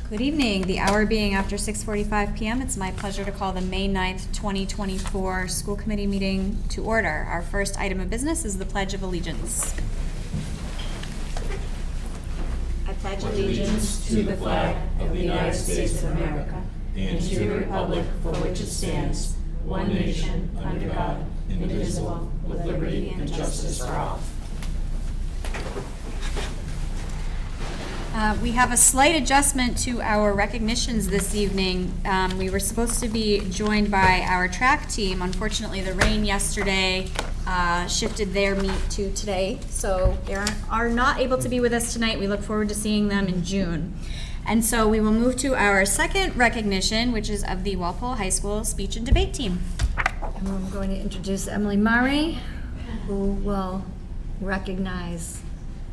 Good evening. The hour being after 6:45 p.m., it's my pleasure to call the May 9th, 2024 School Committee meeting to order. Our first item of business is the Pledge of Allegiance. I pledge allegiance to the flag of the United States of America and to the republic for which it stands, one nation, under God, indivisible, with liberty and justice for all. We have a slight adjustment to our recognitions this evening. We were supposed to be joined by our track team. Unfortunately, the rain yesterday shifted their meet to today, so they are not able to be with us tonight. We look forward to seeing them in June. And so we will move to our second recognition, which is of the Walpole High School speech and debate team. And I'm going to introduce Emily Murray, who will recognize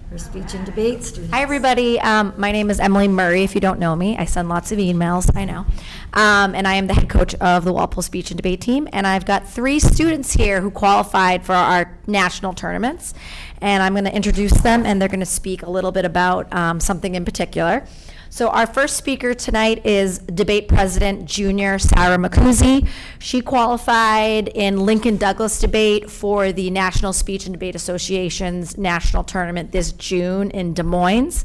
her speech and debate students. Hi, everybody. My name is Emily Murray. If you don't know me, I send lots of emails, I know. And I am the head coach of the Walpole Speech and Debate team. And I've got 3 students here who qualified for our national tournaments. And I'm going to introduce them, and they're going to speak a little bit about something in particular. So our first speaker tonight is debate president junior Sarah McCuzzi. She qualified in Lincoln Douglas debate for the National Speech and Debate Association's national tournament this June in Des Moines.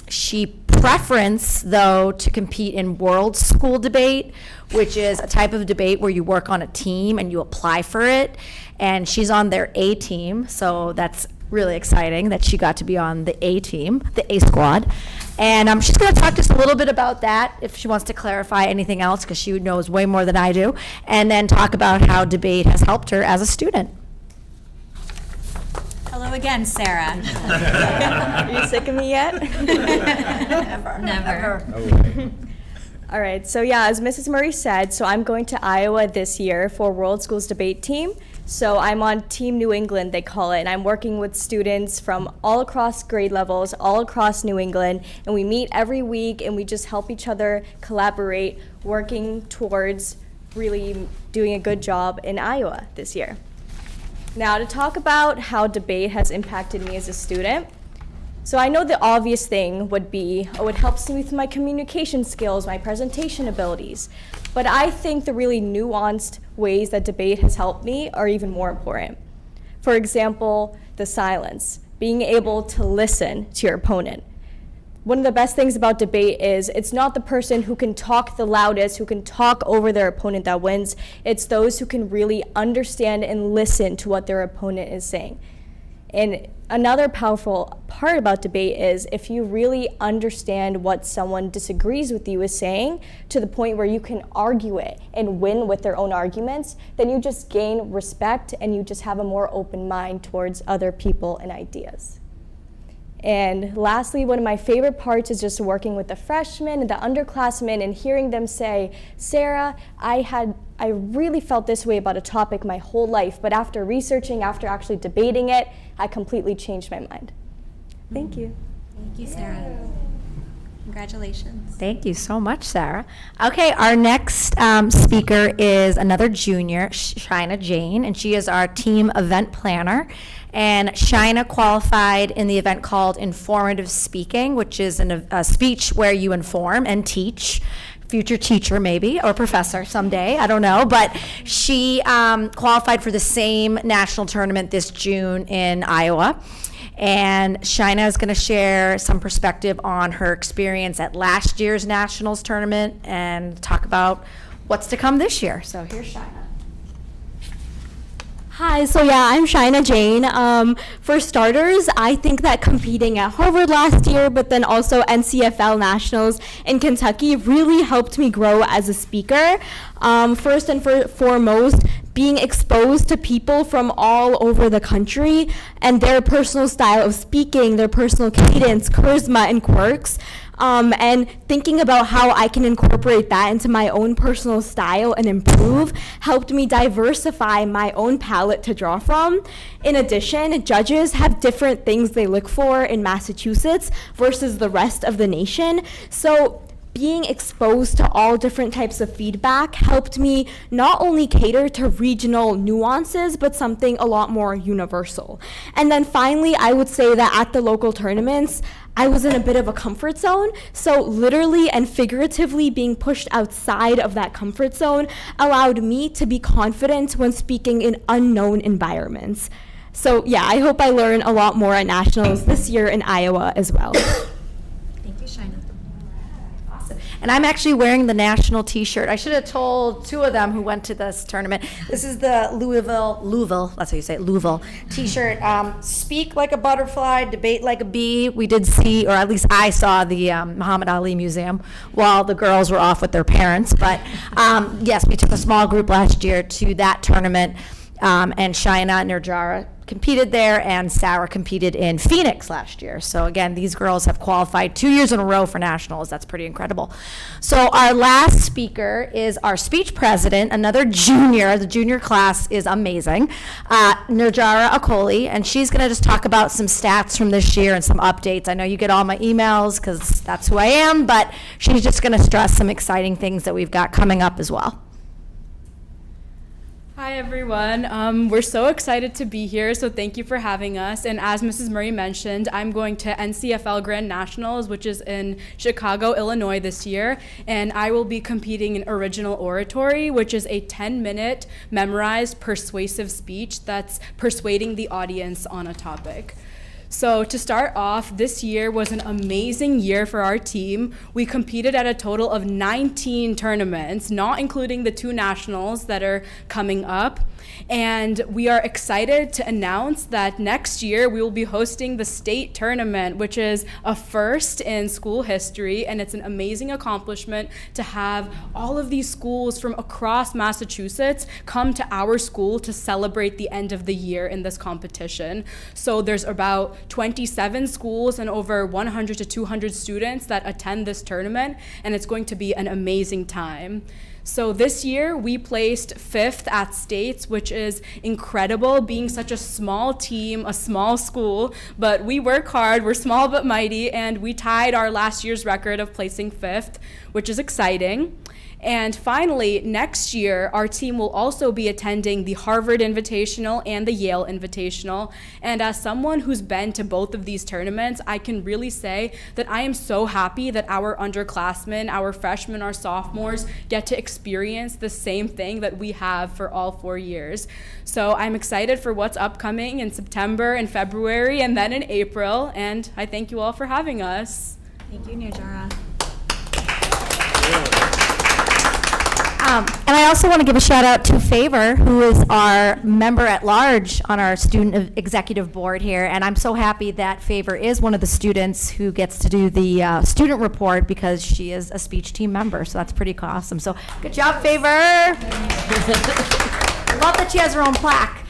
She preferenced, though, to compete in World School Debate, which is a type of debate where you work on a team and you apply for it. And she's on their A team, so that's really exciting that she got to be on the A team, the A squad. And she's going to talk just a little bit about that if she wants to clarify anything else, because she knows way more than I do, and then talk about how debate has helped her as a student. Hello again, Sarah. Are you sick of me yet? Never. All right, so yeah, as Mrs. Murray said, so I'm going to Iowa this year for World Schools Debate Team. So I'm on Team New England, they call it, and I'm working with students from all across grade levels, all across New England, and we meet every week and we just help each other collaborate, working towards really doing a good job in Iowa this year. Now, to talk about how debate has impacted me as a student, so I know the obvious thing would be, oh, it helps me with my communication skills, my presentation abilities. But I think the really nuanced ways that debate has helped me are even more important. For example, the silence, being able to listen to your opponent. One of the best things about debate is it's not the person who can talk the loudest, who can talk over their opponent that wins. It's those who can really understand and listen to what their opponent is saying. And another powerful part about debate is if you really understand what someone disagrees with you is saying to the point where you can argue it and win with their own arguments, then you just gain respect and you just have a more open mind towards other people and ideas. And lastly, one of my favorite parts is just working with the freshmen and the underclassmen and hearing them say, Sarah, I really felt this way about a topic my whole life, but after researching, after actually debating it, I completely changed my mind. Thank you. Thank you, Sarah. Congratulations. Thank you so much, Sarah. Okay, our next speaker is another junior, Shina Jane, and she is our team event planner. And Shina qualified in the event called Informative Speaking, which is a speech where you inform and teach. Future teacher maybe, or professor someday, I don't know, but she qualified for the same national tournament this June in Iowa. And Shina is going to share some perspective on her experience at last year's nationals tournament and talk about what's to come this year. So here's Shina. Hi, so yeah, I'm Shina Jane. For starters, I think that competing at Harvard last year, but then also NCFL Nationals in Kentucky really helped me grow as a speaker. First and foremost, being exposed to people from all over the country and their personal style of speaking, their personal cadence, charisma, and quirks. And thinking about how I can incorporate that into my own personal style and improve helped me diversify my own palette to draw from. In addition, judges have different things they look for in Massachusetts versus the rest of the nation. So being exposed to all different types of feedback helped me not only cater to regional nuances, but something a lot more universal. And then finally, I would say that at the local tournaments, I was in a bit of a comfort zone. So literally and figuratively being pushed outside of that comfort zone allowed me to be confident when speaking in unknown environments. So yeah, I hope I learn a lot more at nationals this year in Iowa as well. Thank you, Shina. Awesome. And I'm actually wearing the national t-shirt. I should have told two of them who went to this tournament. This is the Louisville, that's how you say it, Louisville t-shirt. Speak like a butterfly, debate like a bee. We did see, or at least I saw, the Muhammad Ali Museum while the girls were off with their parents. But yes, we took a small group last year to that tournament. And Shaina and Nirjara competed there, and Sarah competed in Phoenix last year. So again, these girls have qualified 2 years in a row for nationals. That's pretty incredible. So our last speaker is our speech president, another junior. The junior class is amazing, Nirjara Akoli, and she's going to just talk about some stats from this year and some updates. I know you get all my emails because that's who I am, but she's just going to stress some exciting things that we've got coming up as well. Hi everyone, we're so excited to be here, so thank you for having us. And as Mrs. Murray mentioned, I'm going to NCFL Grand Nationals, which is in Chicago, Illinois this year, and I will be competing in original oratory, which is a 10-minute memorized persuasive speech that's persuading the audience on a topic. So to start off, this year was an amazing year for our team. We competed at a total of 19 tournaments, not including the 2 nationals that are coming up. And we are excited to announce that next year we will be hosting the state tournament, which is a first in school history, and it's an amazing accomplishment to have all of these schools from across Massachusetts come to our school to celebrate the end of the year in this competition. So there's about 27 schools and over 100 to 200 students that attend this tournament, and it's going to be an amazing time. So this year we placed 5th at states, which is incredible, being such a small team, a small school, but we work hard, we're small but mighty, and we tied our last year's record of placing 5th, which is exciting. And finally, next year, our team will also be attending the Harvard Invitational and the Yale Invitational. And as someone who's been to both of these tournaments, I can really say that I am so happy that our underclassmen, our freshmen, our sophomores get to experience the same thing that we have for all 4 years. So I'm excited for what's upcoming in September and February and then in April. And I thank you all for having us. Thank you, Nirjara. And I also want to give a shout out to Favor, who is our member at large on our student executive board here. And I'm so happy that Favor is one of the students who gets to do the student report because she is a speech team member. So that's pretty awesome. So good job, Favor. I love that she has her own plaque.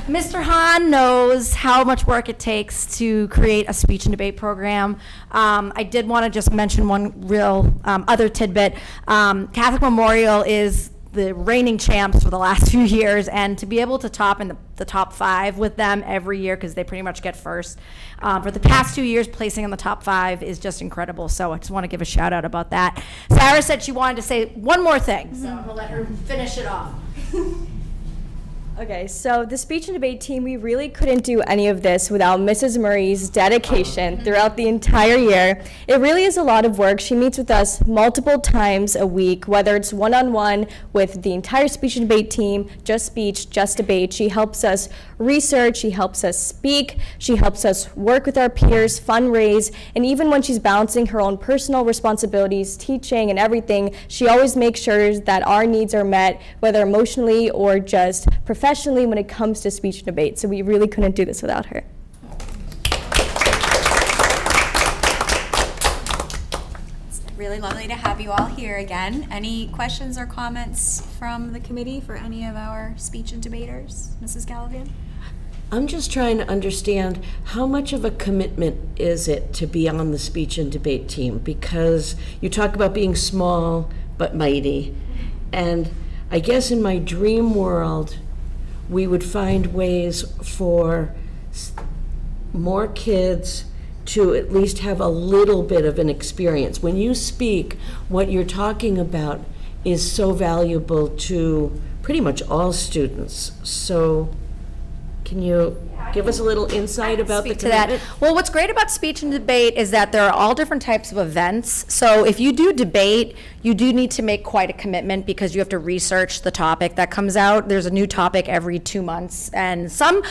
Mr. Hahn knows how much work it takes to create a speech and debate program. I did want to just mention one real other tidbit. Catholic Memorial is the reigning champs for the last few years, and to be able to top in the top 5 with them every year, because they pretty much get first, for the past 2 years placing in the top 5 is just incredible. So I just want to give a shout out about that. Sarah said she wanted to say one more thing, so I'm going to let her finish it off. Okay, so the speech and debate team, we really couldn't do any of this without Mrs. Murray's dedication throughout the entire year. It really is a lot of work. She meets with us multiple times a week, whether it's one-on-one with the entire speech and debate team, just speech, just debate. She helps us research, she helps us speak, she helps us work with our peers, fundraise, and even when she's balancing her own personal responsibilities, teaching and everything, she always makes sure that our needs are met, whether emotionally or just professionally when it comes to speech and debate. So we really couldn't do this without her. It's really lovely to have you all here again. Any questions or comments from the committee for any of our speech and debaters? Mrs. Gallivan? I'm just trying to understand how much of a commitment is it to be on the speech and debate team? Because you talk about being small but mighty, and I guess in my dream world, we would find ways for more kids to at least have a little bit of an experience. When you speak, what you're talking about is so valuable to pretty much all students. So can you give us a little insight about the Speak to that. commitment? Well, what's great about speech and debate is that there are all different types of events. So if you do debate, you do need to make quite a commitment because you have to research the topic that comes out. There's a new topic every 2 months, and some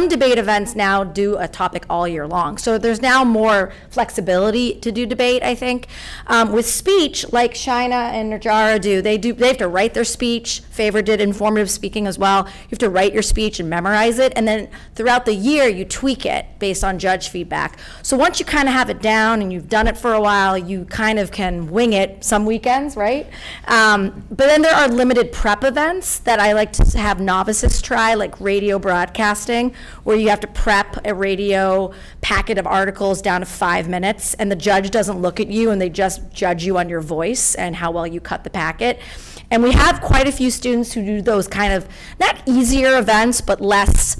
debate events now do a topic all year long. So there's now more flexibility to do debate, I think. With speech, like Shina and Najara do, they have to write their speech. Favor did informative speaking as well. You have to write your speech and memorize it, and then throughout the year, you tweak it based on judge feedback. So once you kind of have it down and you've done it for a while, you kind of can wing it some weekends, right? But then there are limited prep events that I like to have novices try, like radio broadcasting, where you have to prep a radio packet of articles down to 5 minutes, and the judge doesn't look at you, and they just judge you on your voice and how well you cut the packet. And we have quite a few students who do those kind of, not easier events, but less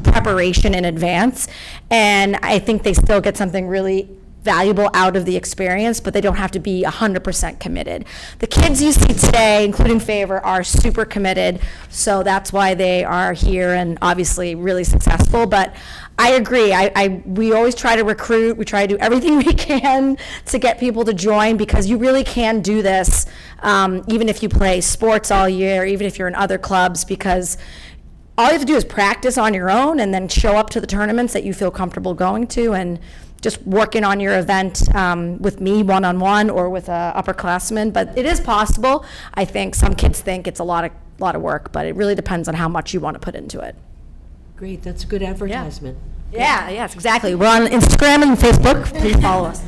preparation in advance. And I think they still get something really valuable out of the experience, but they don't have to be 100% committed. The kids you see today, including Favor, are super committed, so that's why they are here and obviously really successful. But I agree, we always try to recruit, we try to do everything we can to get people to join, because you really can do this even if you play sports all year, even if you're in other clubs, because all you have to do is practice on your own and then show up to the tournaments that you feel comfortable going to, and just working on your event with me one-on-one or with a upperclassman. But it is possible. I think some kids think it's a lot of work, but it really depends on how much you want to put into it. Great, that's a good advertisement. Yeah, yes, exactly. We're on Instagram and Facebook. Please follow us.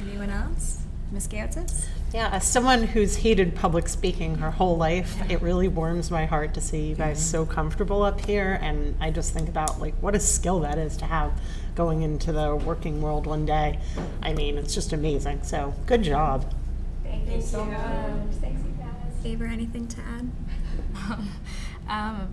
Anyone else? Ms. Gautzis? Yeah, as someone who's hated public speaking her whole life, it really warms my heart to see you guys so comfortable up here, and I just think about like what a skill that is to have going into the working world one day. I mean, it's just amazing, so good job. Thank you so much. Thanks, you guys. Favor, anything to add?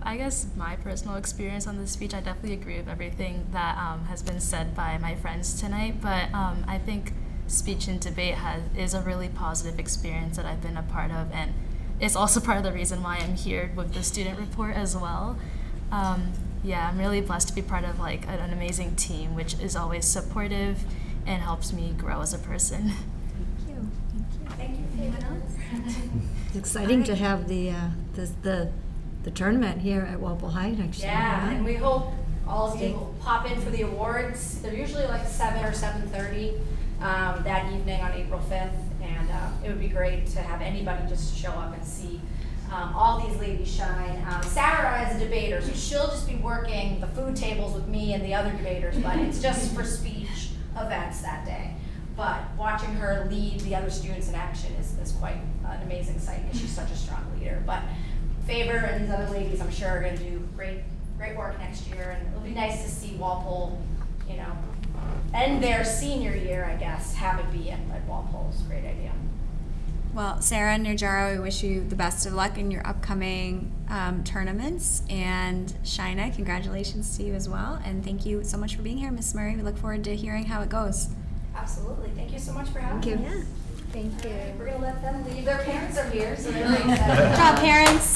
I guess my personal experience on this speech, I definitely agree with everything that has been said by my friends tonight, but I think speech and debate is a really positive experience that I've been a part of, and it's also part of the reason why I'm here with the student report as well. Yeah, I'm really blessed to be part of like an amazing team, which is always supportive and helps me grow as a person. Thank you. Anyone else? It's exciting to have the tournament here at Walpole High next year. Yeah, right? and we hope all of you will pop in for the awards. They're usually like 7 or 7:30 that evening on April 5th, and it would be great to have anybody just show up and see all these ladies shine. Sarah is a debater, so she'll just be working the food tables with me and the other debaters, but it's just for speech events that day. But watching her lead the other students in action is quite an amazing sight, because she's such a strong leader. But Favor and these other ladies, I'm sure, are going to do great work next year, and it'll be nice to see Walpole, end their senior year, I guess, have it be at Walpole. It's a great idea. Well, Sarah and Najara, we wish you the best of luck in your upcoming tournaments. And Shina, congratulations to you as well. And thank you so much for being here, Ms. Murray. We look forward to hearing how it goes. Absolutely. Thank you so much for having Thank us. you. Thank you. We're going to let them leave. Their parents are here, so they're very excited. Good job, parents.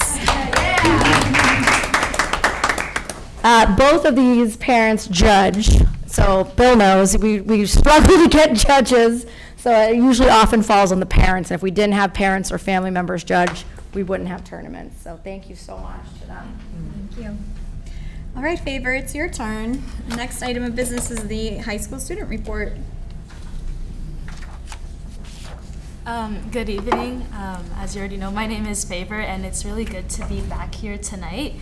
Both of these parents judge, so Bill knows we struggle to get judges, so it usually often falls on the parents. And if we didn't have parents or family members judge, we wouldn't have tournaments. So thank you so much to them. Thank you. All right, Favor, it's your turn. The next item of business is the high school student report. Good evening. As you already know, my name is Favor, and it's really good to be back here tonight.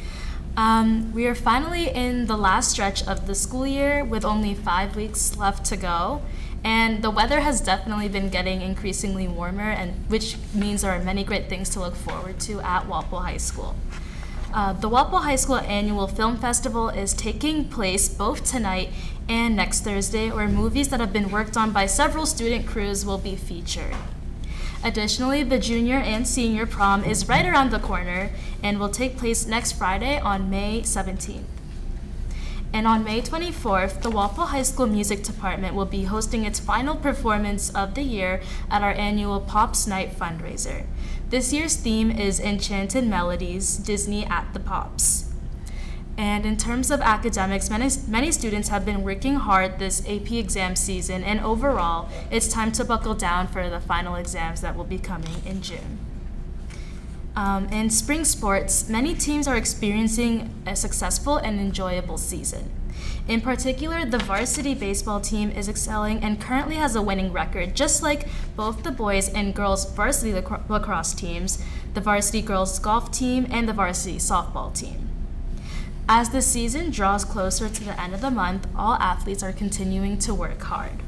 We are finally in the last stretch of the school year with only 5 weeks left to go, and the weather has definitely been getting increasingly warmer, and which means there are many great things to look forward to at Walpole High School. The Walpole High School Annual Film Festival is taking place both tonight and next Thursday, where movies that have been worked on by several student crews will be featured. Additionally, the junior and senior prom is right around the corner and will take place next Friday on May 17th. And on May 24th, the Walpole High School Music Department will be hosting its final performance of the year at our annual Pops Night fundraiser. This year's theme is Enchanted Melodies, Disney at the Pops. And in terms of academics, many students have been working hard this AP exam season, and overall, it's time to buckle down for the final exams that will be coming in June. In spring sports, many teams are experiencing a successful and enjoyable season. In particular, the varsity baseball team is excelling and currently has a winning record, just like both the boys and girls varsity lacrosse teams, the varsity girls golf team, and the varsity softball team. As the season draws closer to the end of the month, all athletes are continuing to work hard.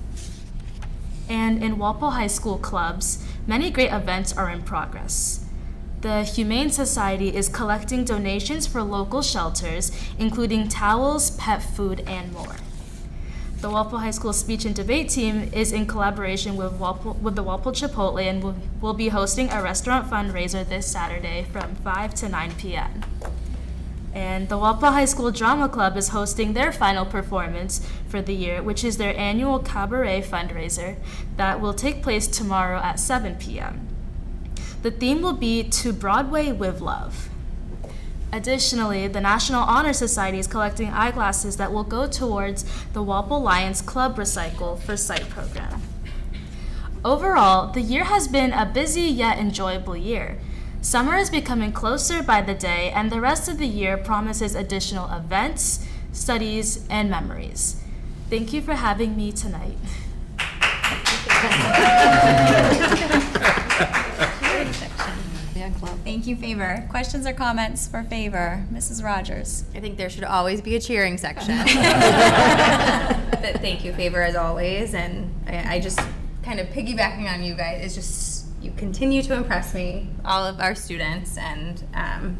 And in Walpole High School clubs, many great events are in progress. The Humane Society is collecting donations for local shelters, including towels, pet food, and more. The Walpole High School Speech and Debate team is in collaboration with the Walpole Chipotle and will be hosting a restaurant fundraiser this Saturday from 5 to 9 p.m. And the Walpole High School Drama Club is hosting their final performance for the year, which is their annual cabaret fundraiser that will take place tomorrow at 7 p.m. The theme will be To Broadway with Love. Additionally, the National Honor Society is collecting eyeglasses that will go towards the Walpole Lions Club Recycle for Sight program. Overall, the year has been a busy yet enjoyable year. Summer is becoming closer by the day, and the rest of the year promises additional events, studies, and memories. Thank you for having me tonight. Thank you, Favor. Questions or comments for Favor? Mrs. Rogers. I think there should always be a cheering section. But thank you, Favor, as always. And I just kind of piggybacking on you guys, it's just, you continue to impress me, all of our students, and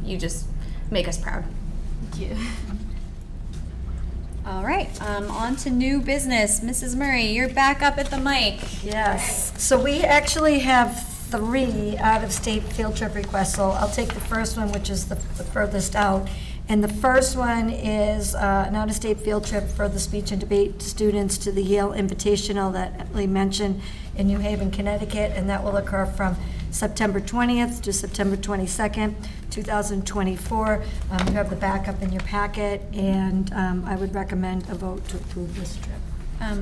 you just make us proud. Thank you. All right, on to new business. Mrs. Murray, you're back up at the mic. Yes, so we actually have 3 out-of-state field trip requests, so I'll take the first one, which is the furthest out. And the first one is an out-of-state field trip for the speech and debate students to the Yale Invitational that Emily mentioned in New Haven, Connecticut, and that will occur from September 20th to September 22nd, 2024. You have the backup in your packet, and I would recommend a vote to approve this trip.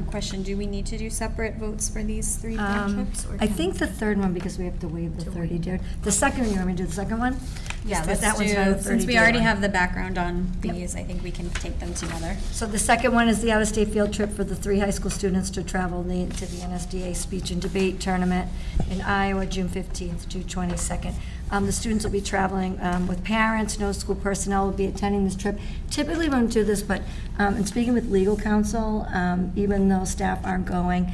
Question, do we need to do separate votes for these 3 field trips? Or I can- think the third one, because we have to waive the 30 day. The second one, you want me to do the second one? Yeah, Just let's that one's not a do, 30 since we day already one. have the background on these, I think we can take them together. So the second one is the out-of-state field trip for the 3 high school students to travel to the NSDA Speech and Debate Tournament in Iowa, June 15th to 22nd. The students will be traveling with parents. No school personnel will be attending this trip. Typically, we don't do this, but in speaking with legal counsel, even though staff aren't going,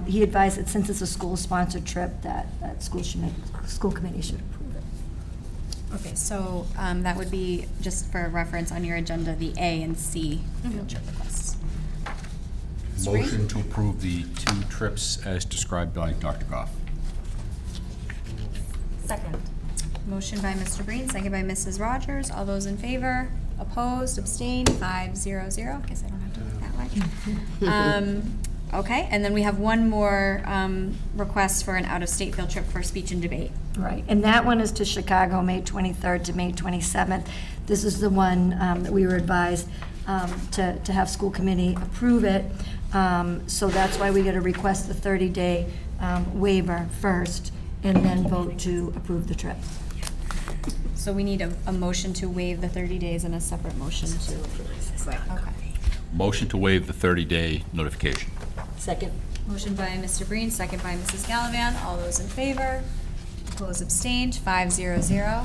he advised that since it's a school-sponsored trip, that school committee should approve it. Okay, so that would be, just for reference on your agenda, the A and C field trip requests. Motion to approve the 2 trips as described by Dr. Goff. Second. Motion by Mr. Breen, second by Mrs. Rogers. All those in favor? Opposed? Abstained? 5-0-0. Guess I don't have to look that way. Okay, and then we have one more request for an out-of-state field trip for speech and debate. Right, and that one is to Chicago, May 23rd to May 27th. This is the one that we were advised to have school committee approve it. So that's why we got to request the 30-day waiver first, and then vote to approve the trip. So we need a motion to waive the 30 days and a separate motion to approve. Right, okay. Motion to waive the 30-day notification. Second. Motion by Mr. Breen, second by Mrs. Gallivan. All those in favor? Opposed, abstained, 5-0-0.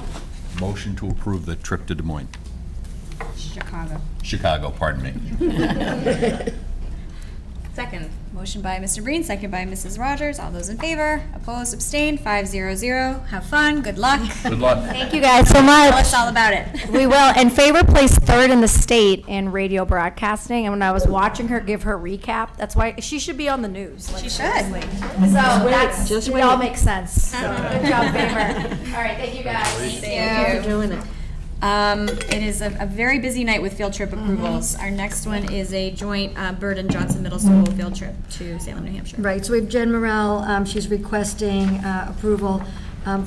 Motion to approve the trip to Des Moines. Chicago. Pardon me. Second. Motion by Mr. Breen, second by Mrs. Rogers. All those in favor? Opposed, abstained, 5-0-0. Have fun, good luck. Good luck. Thank you guys so much. Tell us all about it. We will. And Favor placed 3rd in the state in radio broadcasting. And when I was watching her give her recap, that's why she should be on the news. Like, She should. so that's just it wait. all makes sense. So good job, Favor. All right, thank you guys. Thank you. For doing it. It is a very busy night with field trip approvals. Our next one is a joint Bird and Johnson Middle School field trip to Salem, New Hampshire. Right, so we have Jen Morrell, she's requesting approval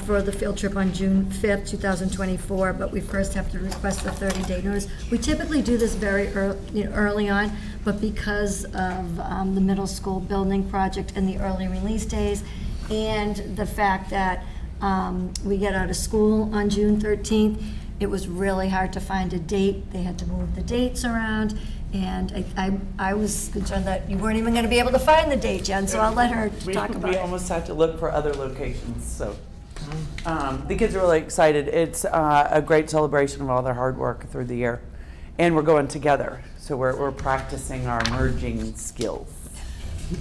for the field trip on June 5th, 2024, but we first have to request the 30-day notice. We typically do this very early on, but because of the middle school building project and the early release days, and the fact that we get out of school on June 13th, it was really hard to find a date. They had to move the dates around, and I was concerned that you weren't even going to be able to find the date, Jen, so I'll let her talk about We it. almost had to look for other locations, so. The kids are really excited. It's a great celebration of all their hard work through the year. And we're going together, so we're practicing our merging skills.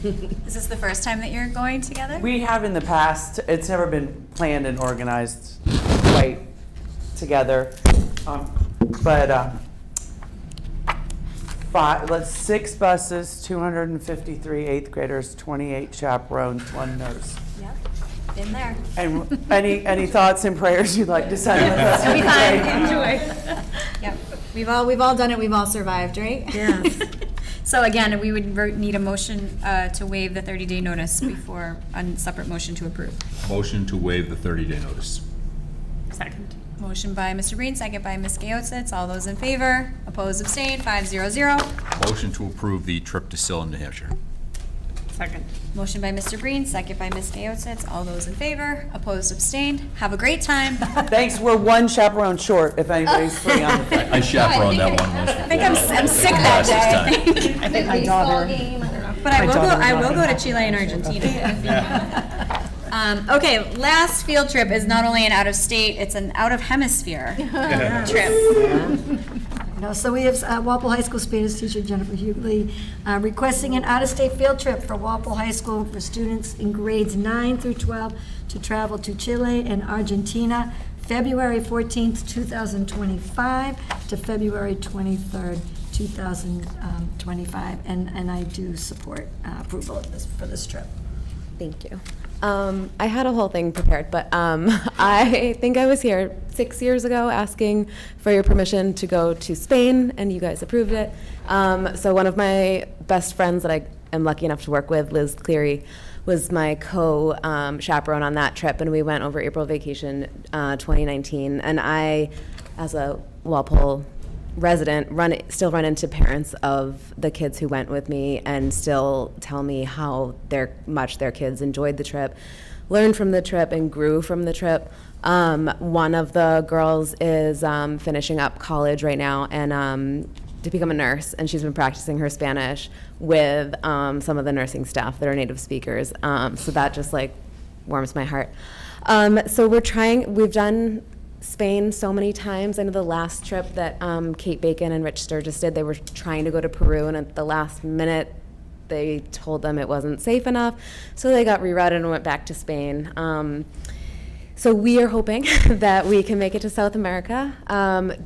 Is this the first time that you're going together? We have in the past. It's never been planned and organized quite together. But 6 buses, 253 8th graders, 28 chaperones, 1 nurse. Yep, been there. And any thoughts and prayers you'd like to send with us? It'll be fine. Enjoy. Yep. We've all done it. We've all survived, right? Yes. So again, we would need a motion to waive the 30-day notice before a separate motion to approve. Motion to waive the 30-day notice. Second. Motion by Mr. Breen, second by Ms. Gayotsitz. All those in favor? Opposed, abstained, 500. Motion to approve the trip to Salem, New Hampshire. Second. Motion by Mr. Breen, second by Ms. Gayotsitz. All those in favor? Opposed, abstained. Have a great time. Thanks, we're 1 chaperone short if anybody's free on the thing. I chaperoned that one once. I think I'm sick that day. I think my daughter. But I My will daughter go was to Chile and Argentina. Okay, last field trip is not only an out-of-state, it's an out-of-hemisphere trip. No, so we have Walpole High School Spanish teacher Jennifer Hughley requesting an out-of-state field trip for Walpole High School for students in grades 9 through 12 to travel to Chile and Argentina, February 14th, 2025 to February 23rd, 2025. And I do support approval of this for this trip. Thank you. I had a whole thing prepared, but I think I was here 6 years ago asking for your permission to go to Spain, and you guys approved it. So one of my best friends that I am lucky enough to work with, Liz Cleary, was my co-chaperone on that trip, and we went over April vacation 2019. And I, as a Walpole resident, still run into parents of the kids who went with me and still tell me how much their kids enjoyed the trip, learned from the trip, and grew from the trip. One of the girls is finishing up college right now and to become a nurse, and she's been practicing her Spanish with some of the nursing staff that are native speakers. So that just warms my heart. So we've done Spain so many times. I know the last trip that Kate Bacon and Rich Sturgis did, they were trying to go to Peru, and at the last minute they told them it wasn't safe enough, so they got rerouted and went back to Spain. So we are hoping that we can make it to South America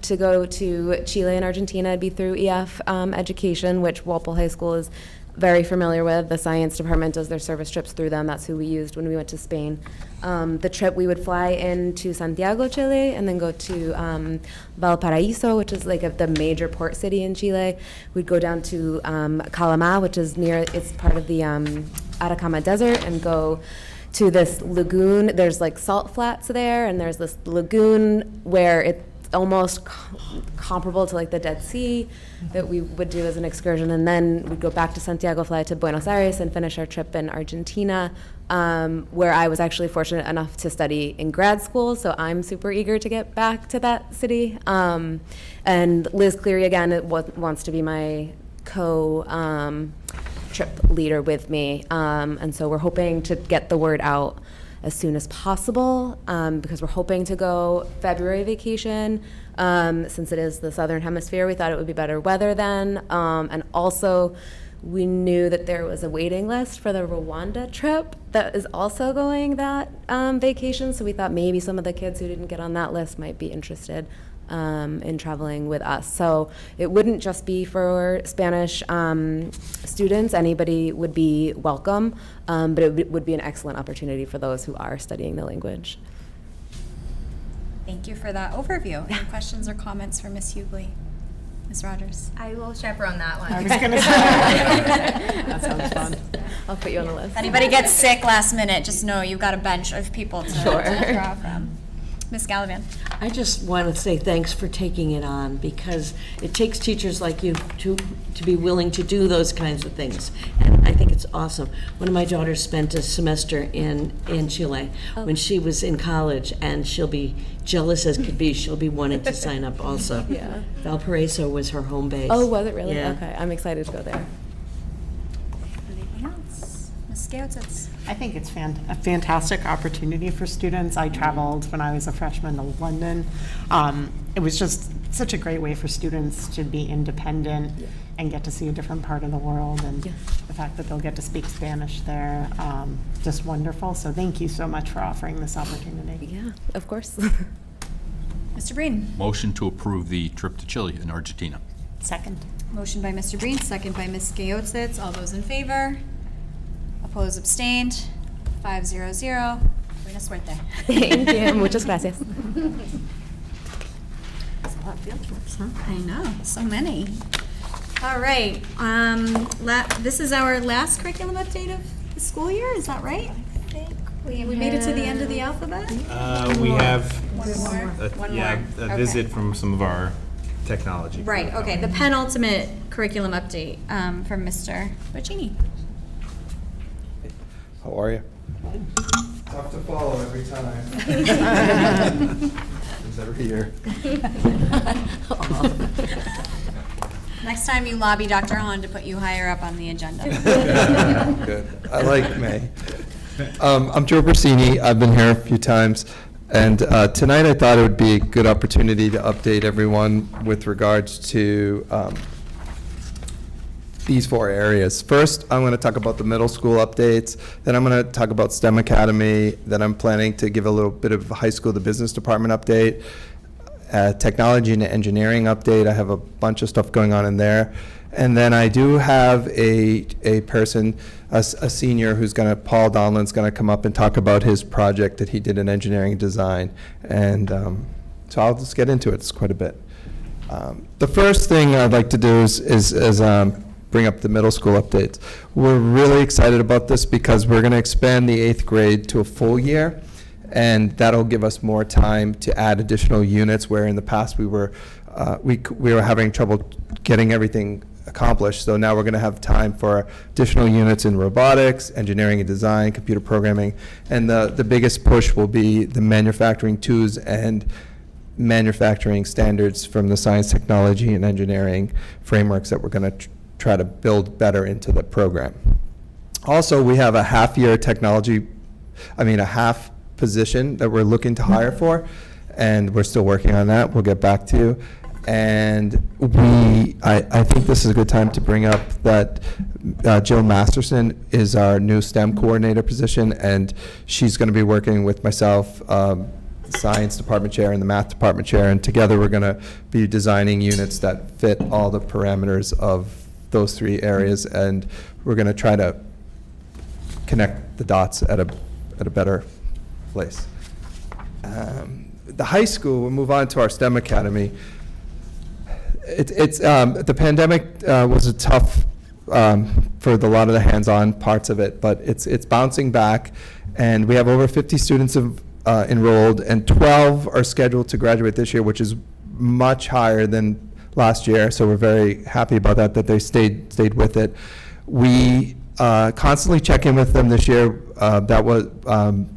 to go to Chile and Argentina. It'd be through EF Education, which Walpole High School is very familiar with. The science department does their service trips through them. That's who we used when we went to Spain. The trip, we would fly into Santiago, Chile, and then go to Valparaiso, which is the major port city in Chile. We'd go down to Calama, which is it's part of the Atacama Desert, and go to this lagoon. There's salt flats there, and there's this lagoon where it's almost comparable to the Dead Sea that we would do as an excursion. And then we'd go back to Santiago, fly to Buenos Aires, and finish our trip in Argentina, where I was actually fortunate enough to study in grad school, so I'm super eager to get back to that city. And Liz Cleary, again, wants to be my trip leader with me, and so we're hoping to get the word out as soon as possible, because we're hoping to go February vacation. Since it is the Southern Hemisphere, we thought it would be better weather then, and also we knew that there was a waiting list for the Rwanda trip that is also going that vacation, so we thought maybe some of the kids who didn't get on that list might be interested in traveling with us. So it wouldn't just be for Spanish students. Anybody would be welcome, but it would be an excellent opportunity for those who are studying the language. Thank you for that overview. Any questions or comments for Ms. Hughley? Ms. Rogers? I will chaperone that one. I was going to say, that sounds fun. I'll put you on the list. If anybody gets sick last minute, just know you've got a bench of people to Sure. draw from. Ms. Gallivan? I just want to say thanks for taking it on, because it takes teachers like you to be willing to do those kinds of things. And I think it's awesome. One of my daughters spent a semester in Chile when she was in college, and she'll be jealous as could be. She'll be wanting to sign up also. Yeah. Valparaiso was her home base. Oh, was it really? Yeah. Okay, I'm excited to go there. Anything else? Ms. Gaotitz? I think it's a fantastic opportunity for students. I traveled when I was a freshman to London. It was just such a great way for students to be independent and get to see a different part of the world, and the fact that they'll get to speak Spanish there, just wonderful. So thank you so much for offering this opportunity. Yeah, of course. Mr. Breen? Motion to approve the trip to Chile in Argentina. Second. Motion by Mr. Breen, second by Ms. Gaotitz. All those in favor? Opposed, abstained? 500. Buena suerte. Thank you. Muchas gracias. That's a lot of field trips, huh? I know, so many. All right, this is our last curriculum update of the school year, is that right? I think we made it to the end of the alphabet? We have One more. a visit from some of our technology. Right, okay, the penultimate curriculum update from Mr. Bocchini. How are you? Tough to follow every time. It's every year. Next time you lobby Dr. Hahn to put you higher up on the agenda. Good. I like May. I'm Joe Bersini. I've been here a few times. And tonight I thought it would be a good opportunity to update everyone with regards to these 4 areas. First, I'm going to talk about the middle school updates. Then I'm going to talk about STEM Academy. Then I'm planning to give a little bit of high school, the business department update, technology and engineering update. I have a bunch of stuff going on in there. And then I do have a person, a senior who's Paul Donlan's going to come up and talk about his project that he did in engineering design. And so I'll just get into it. It's quite a bit. The first thing I'd like to do is bring up the middle school updates. We're really excited about this because we're going to expand the 8th grade to a full year, and that'll give us more time to add additional units, where in the past we were having trouble getting everything accomplished. So now we're going to have time for additional units in robotics, engineering and design, computer programming, and the biggest push will be the manufacturing 2s and manufacturing standards from the science, technology, and engineering frameworks that we're going to try to build better into the program. Also, we have a half position that we're looking to hire for, and we're still working on that. We'll get back to you. And I think this is a good time to bring up that Jill Masterson is our new STEM coordinator position, and she's going to be working with myself, the science department chair and the math department chair, and together we're going to be designing units that fit all the parameters of those 3 areas, and we're going to try to connect the dots at a better place. The high school, we'll move on to our STEM Academy. The pandemic was a tough for a lot of the hands-on parts of it, but it's bouncing back, and we have over 50 students enrolled, and 12 are scheduled to graduate this year, which is much higher than last year, so we're very happy about that they stayed with it. We constantly check in with them this year.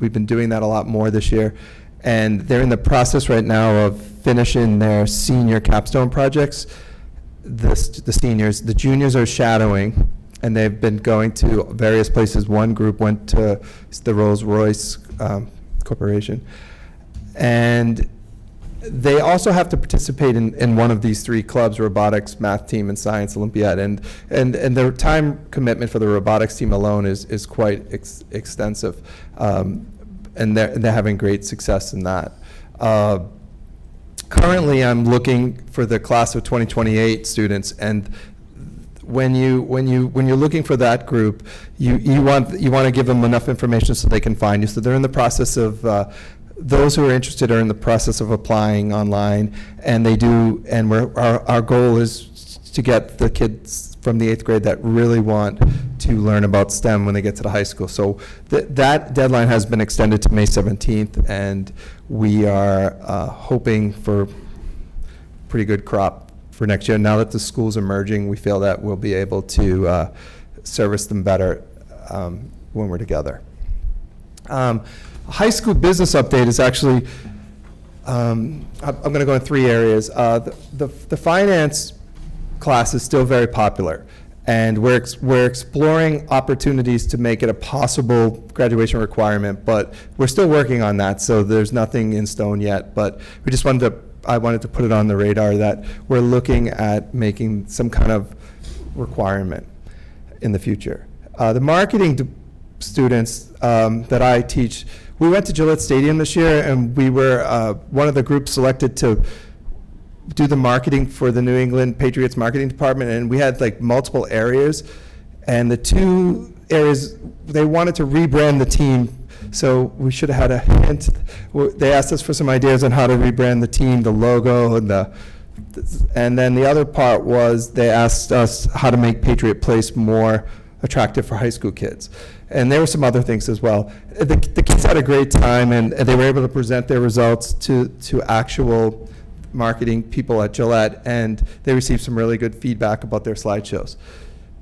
We've been doing that a lot more this year, and they're in the process right now of finishing their senior capstone projects. The seniors, the juniors are shadowing, and they've been going to various places. One group went to the Rolls-Royce Corporation, and they also have to participate in one of these 3 clubs: robotics, math team, and science Olympiad. And their time commitment for the robotics team alone is quite extensive, and they're having great success in that. Currently, I'm looking for the class of 2028 students, and when you're looking for that group, you want to give them enough information so they can find you. So they're in the process of those who are interested are in the process of applying online, and they do, and our goal is to get the kids from the 8th grade that really want to learn about STEM when they get to the high school. So that deadline has been extended to May 17th, and we are hoping for pretty good crop for next year. Now that the schools are merging, we feel that we'll be able to service them better when we're together. High school business update is actually, I'm going to go in 3 areas. The finance class is still very popular, and we're exploring opportunities to make it a possible graduation requirement, but we're still working on that, so there's nothing in stone yet. But we just I wanted to put it on the radar that we're looking at making some kind of requirement in the future. The marketing students that I teach, we went to Gillette Stadium this year, and we were one of the groups selected to do the marketing for the New England Patriots marketing department, and we had like multiple areas, and the 2 areas, they wanted to rebrand the team, so we should have had a hint. They asked us for some ideas on how to rebrand the team, the logo, and then the other part was they asked us how to make Patriot Place more attractive for high school kids. And there were some other things as well. The kids had a great time, and they were able to present their results to actual marketing people at Gillette, and they received some really good feedback about their slideshows.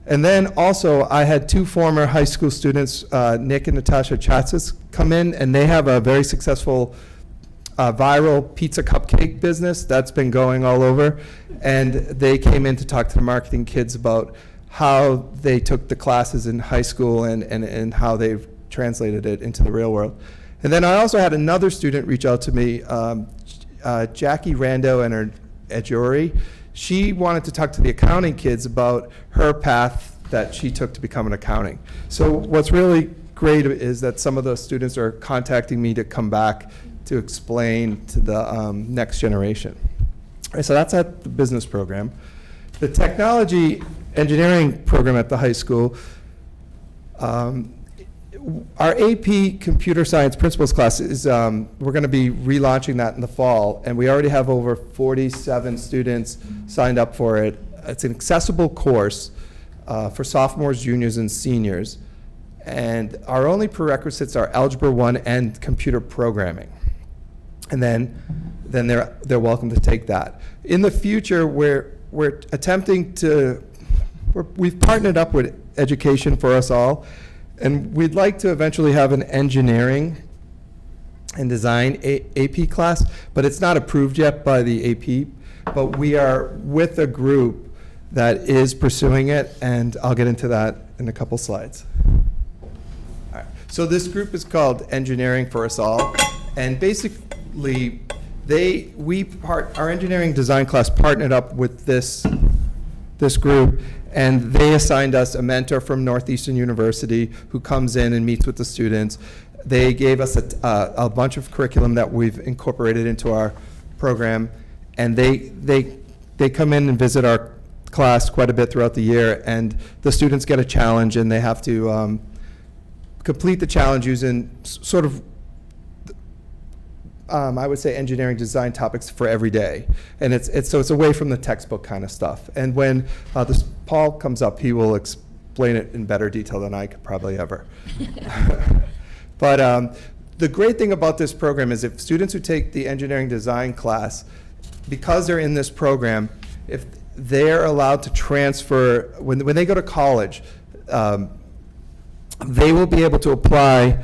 And then also, I had 2 former high school students, Nick and Natasha Chatzis, come in, and they have a very successful viral pizza cupcake business that's been going all over. And they came in to talk to the marketing kids about how they took the classes in high school and how they've translated it into the real world. And then I also had another student reach out to me, Jackie Rando and her Ejuri. She wanted to talk to the accounting kids about her path that she took to become an accounting. So what's really great is that some of those students are contacting me to come back to explain to the next generation. All right, so that's at the business program. The technology engineering program at the high school, our AP Computer Science Principles class is, we're going to be relaunching that in the fall, and we already have over 47 students signed up for it. It's an accessible course for sophomores, juniors, and seniors, and our only prerequisites are Algebra 1 and computer programming. And then they're welcome to take that. In the future, we're attempting to, we've partnered up with Education for Us All, and we'd like to eventually have an engineering and design AP class, but it's not approved yet by the AP. But we are with a group that is pursuing it, and I'll get into that in a couple slides. All right. So this group is called Engineering for Us All, and basically our engineering design class partnered up with this group, and they assigned us a mentor from Northeastern University who comes in and meets with the students. They gave us a bunch of curriculum that we've incorporated into our program, and they come in and visit our class quite a bit throughout the year, and the students get a challenge, and they have to complete the challenge using sort of I would say engineering design topics for every day, and it's away from the textbook kind of stuff. And when Paul comes up, he will explain it in better detail than I could probably ever. But the great thing about this program is if students who take the engineering design class, because they're in this program, if they're allowed to transfer when they go to college, they will be able to apply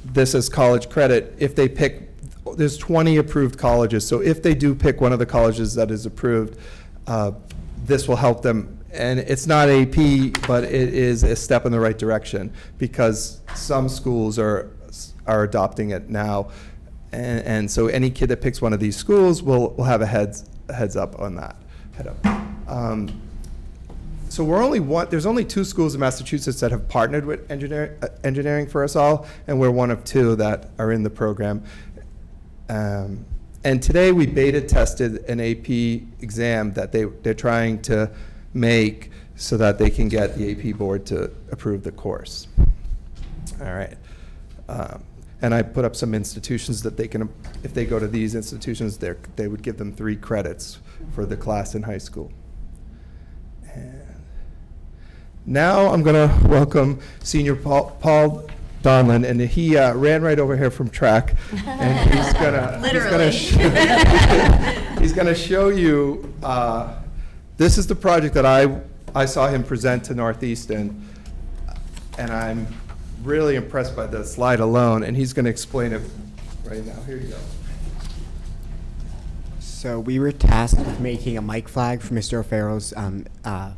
this as college credit if they pick. There's 20 approved colleges, so if they do pick one of the colleges that is approved, this will help them. And it's not AP, but it is a step in the right direction because some schools are adopting it now, and so any kid that picks one of these schools will have a heads up on that. So there's only 2 schools in Massachusetts that have partnered with Engineering for Us All, and we're one of 2 that are in the program. And today we beta tested an AP exam that they're trying to make so that they can get the AP board to approve the course. All right. And I put up some institutions that they can, if they go to these institutions, they would give them 3 credits for the class in high school. And now I'm going to welcome Senior Paul Donlin, and he ran right over here from track, and he's gonna show you. This is the project that I saw him present to Northeastern, and I'm really impressed by the slide alone, and he's going to explain it right now. Here you go. So we were tasked with making a mic flag for Mr. O'Farrell's, I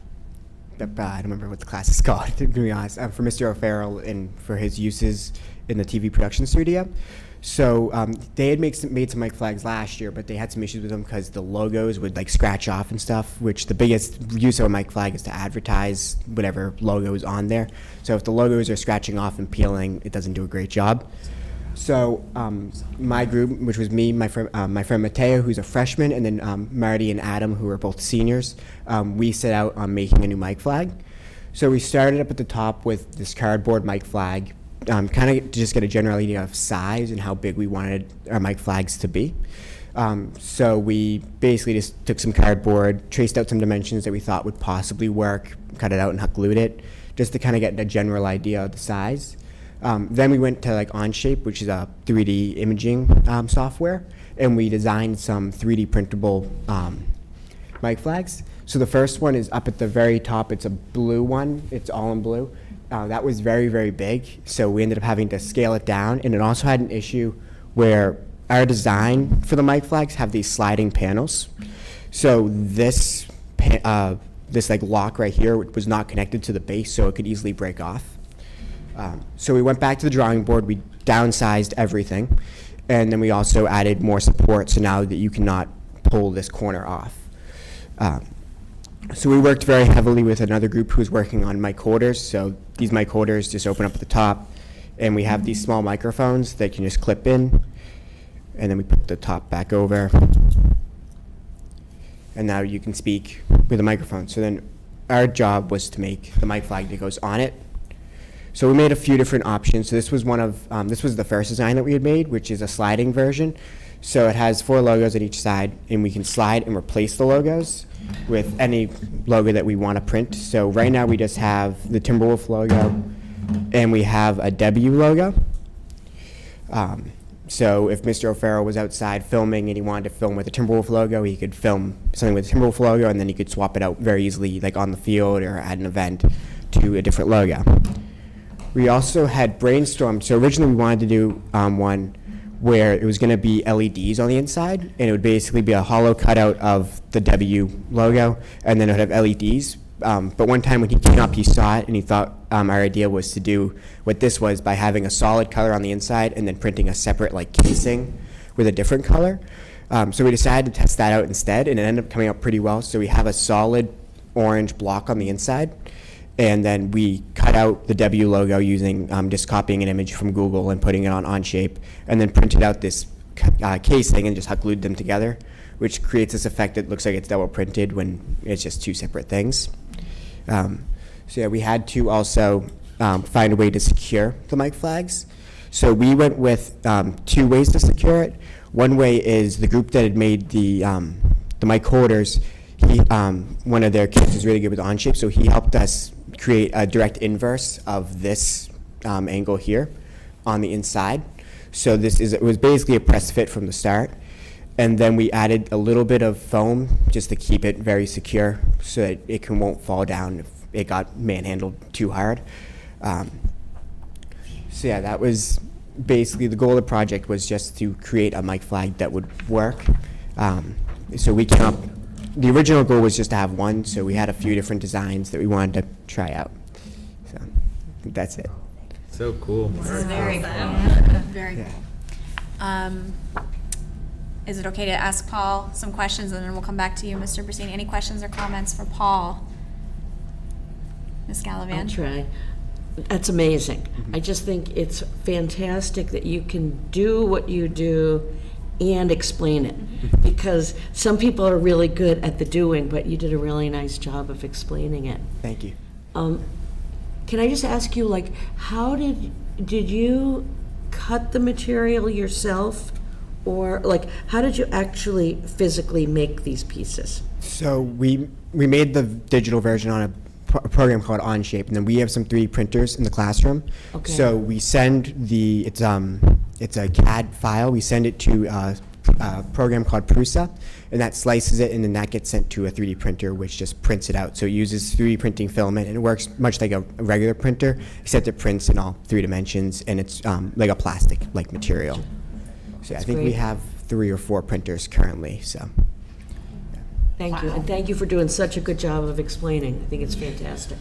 don't remember what the class is called, to be honest, for Mr. O'Farrell and for his uses in the TV production studio. So they had made some mic flags last year, but they had some issues with them because the logos would like scratch off and stuff, which the biggest use of a mic flag is to advertise whatever logo is on there. So if the logos are scratching off and peeling, it doesn't do a great job. So my group, which was me, my friend Mateo, who's a freshman, and then Marty and Adam, who are both seniors, we set out on making a new mic flag. So we started up at the top with this cardboard mic flag, kind of to just get a general idea of size and how big we wanted our mic flags to be. So we basically just took some cardboard, traced out some dimensions that we thought would possibly work, cut it out and hot glued it, just to kind of get a general idea of the size. Then we went to like Onshape, which is a 3D imaging software, and we designed some 3D printable mic flags. So the first one is up at the very top. It's a blue one. It's all in blue. That was very, very big, so we ended up having to scale it down, and it also had an issue where our design for the mic flags have these sliding panels. So this like lock right here was not connected to the base, so it could easily break off. So we went back to the drawing board, we downsized everything, and then we also added more support, so now that you cannot pull this corner off. So we worked very heavily with another group who was working on mic holders. So these mic holders just open up at the top, and we have these small microphones that can just clip in, and then we put the top back over, and now you can speak with a microphone. So then our job was to make the mic flag that goes on it. So we made a few different options. So this was this was the first design that we had made, which is a sliding version. So it has 4 logos at each side, and we can slide and replace the logos with any logo that we want to print. So right now we just have the Timberwolf logo, and we have a W logo. So if Mr. O'Farrell was outside filming and he wanted to film with a Timberwolf logo, he could film something with a Timberwolf logo, and then he could swap it out very easily, like on the field or at an event, to a different logo. We also had brainstormed. So originally we wanted to do one where it was going to be LEDs on the inside, and it would basically be a hollow cutout of the W logo, and then it would have LEDs. But one time when he came up, he saw it, and he thought our idea was to do what this was by having a solid color on the inside and then printing a separate like casing with a different color. So we decided to test that out instead, and it ended up coming out pretty well. So we have a solid orange block on the inside, and then we cut out the W logo using just copying an image from Google and putting it on Onshape, and then printed out this casing and just hot glued them together, which creates this effect that looks like it's double printed when it's just 2 separate things. So yeah, we had to also find a way to secure the mic flags. So we went with 2 ways to secure it. One way is the group that had made the mic holders. One of their kids was really good with Onshape, so he helped us create a direct inverse of this angle here on the inside. So it was basically a press fit from the start. And then we added a little bit of foam just to keep it very secure so that it won't fall down if it got manhandled too hard. So yeah, that was basically the goal of the project, was just to create a mic flag that would work. So we came up, the original goal was just to have one, so we had a few different designs that we wanted to try out. So I think that's it. So cool. This is very cool. Very cool. Is it okay to ask Paul some questions, and then we'll come back to you, Mr. Brasini? Any questions or comments for Paul? Ms. Gallivan? I'll try. That's amazing. I just think it's fantastic that you can do what you do and explain it, because some people are really good at the doing, but you did a really nice job of explaining it. Thank you. Can I just ask you, like, how did you cut the material yourself? Or, like, how did you actually physically make these pieces? So we made the digital version on a program called Onshape, and then we have some 3D printers in the classroom. Okay. So we send it's a CAD file. We send it to a program called Prusa, and that slices it, and then that gets sent to a 3D printer, which just prints it out. So it uses 3D printing filament, and it works much like a regular printer, except it prints in all 3 dimensions, and it's like a plastic-like material. So I think we great. have 3 or 4 printers currently. So. Thank you, and thank you for doing such a good job of explaining. I think it's fantastic.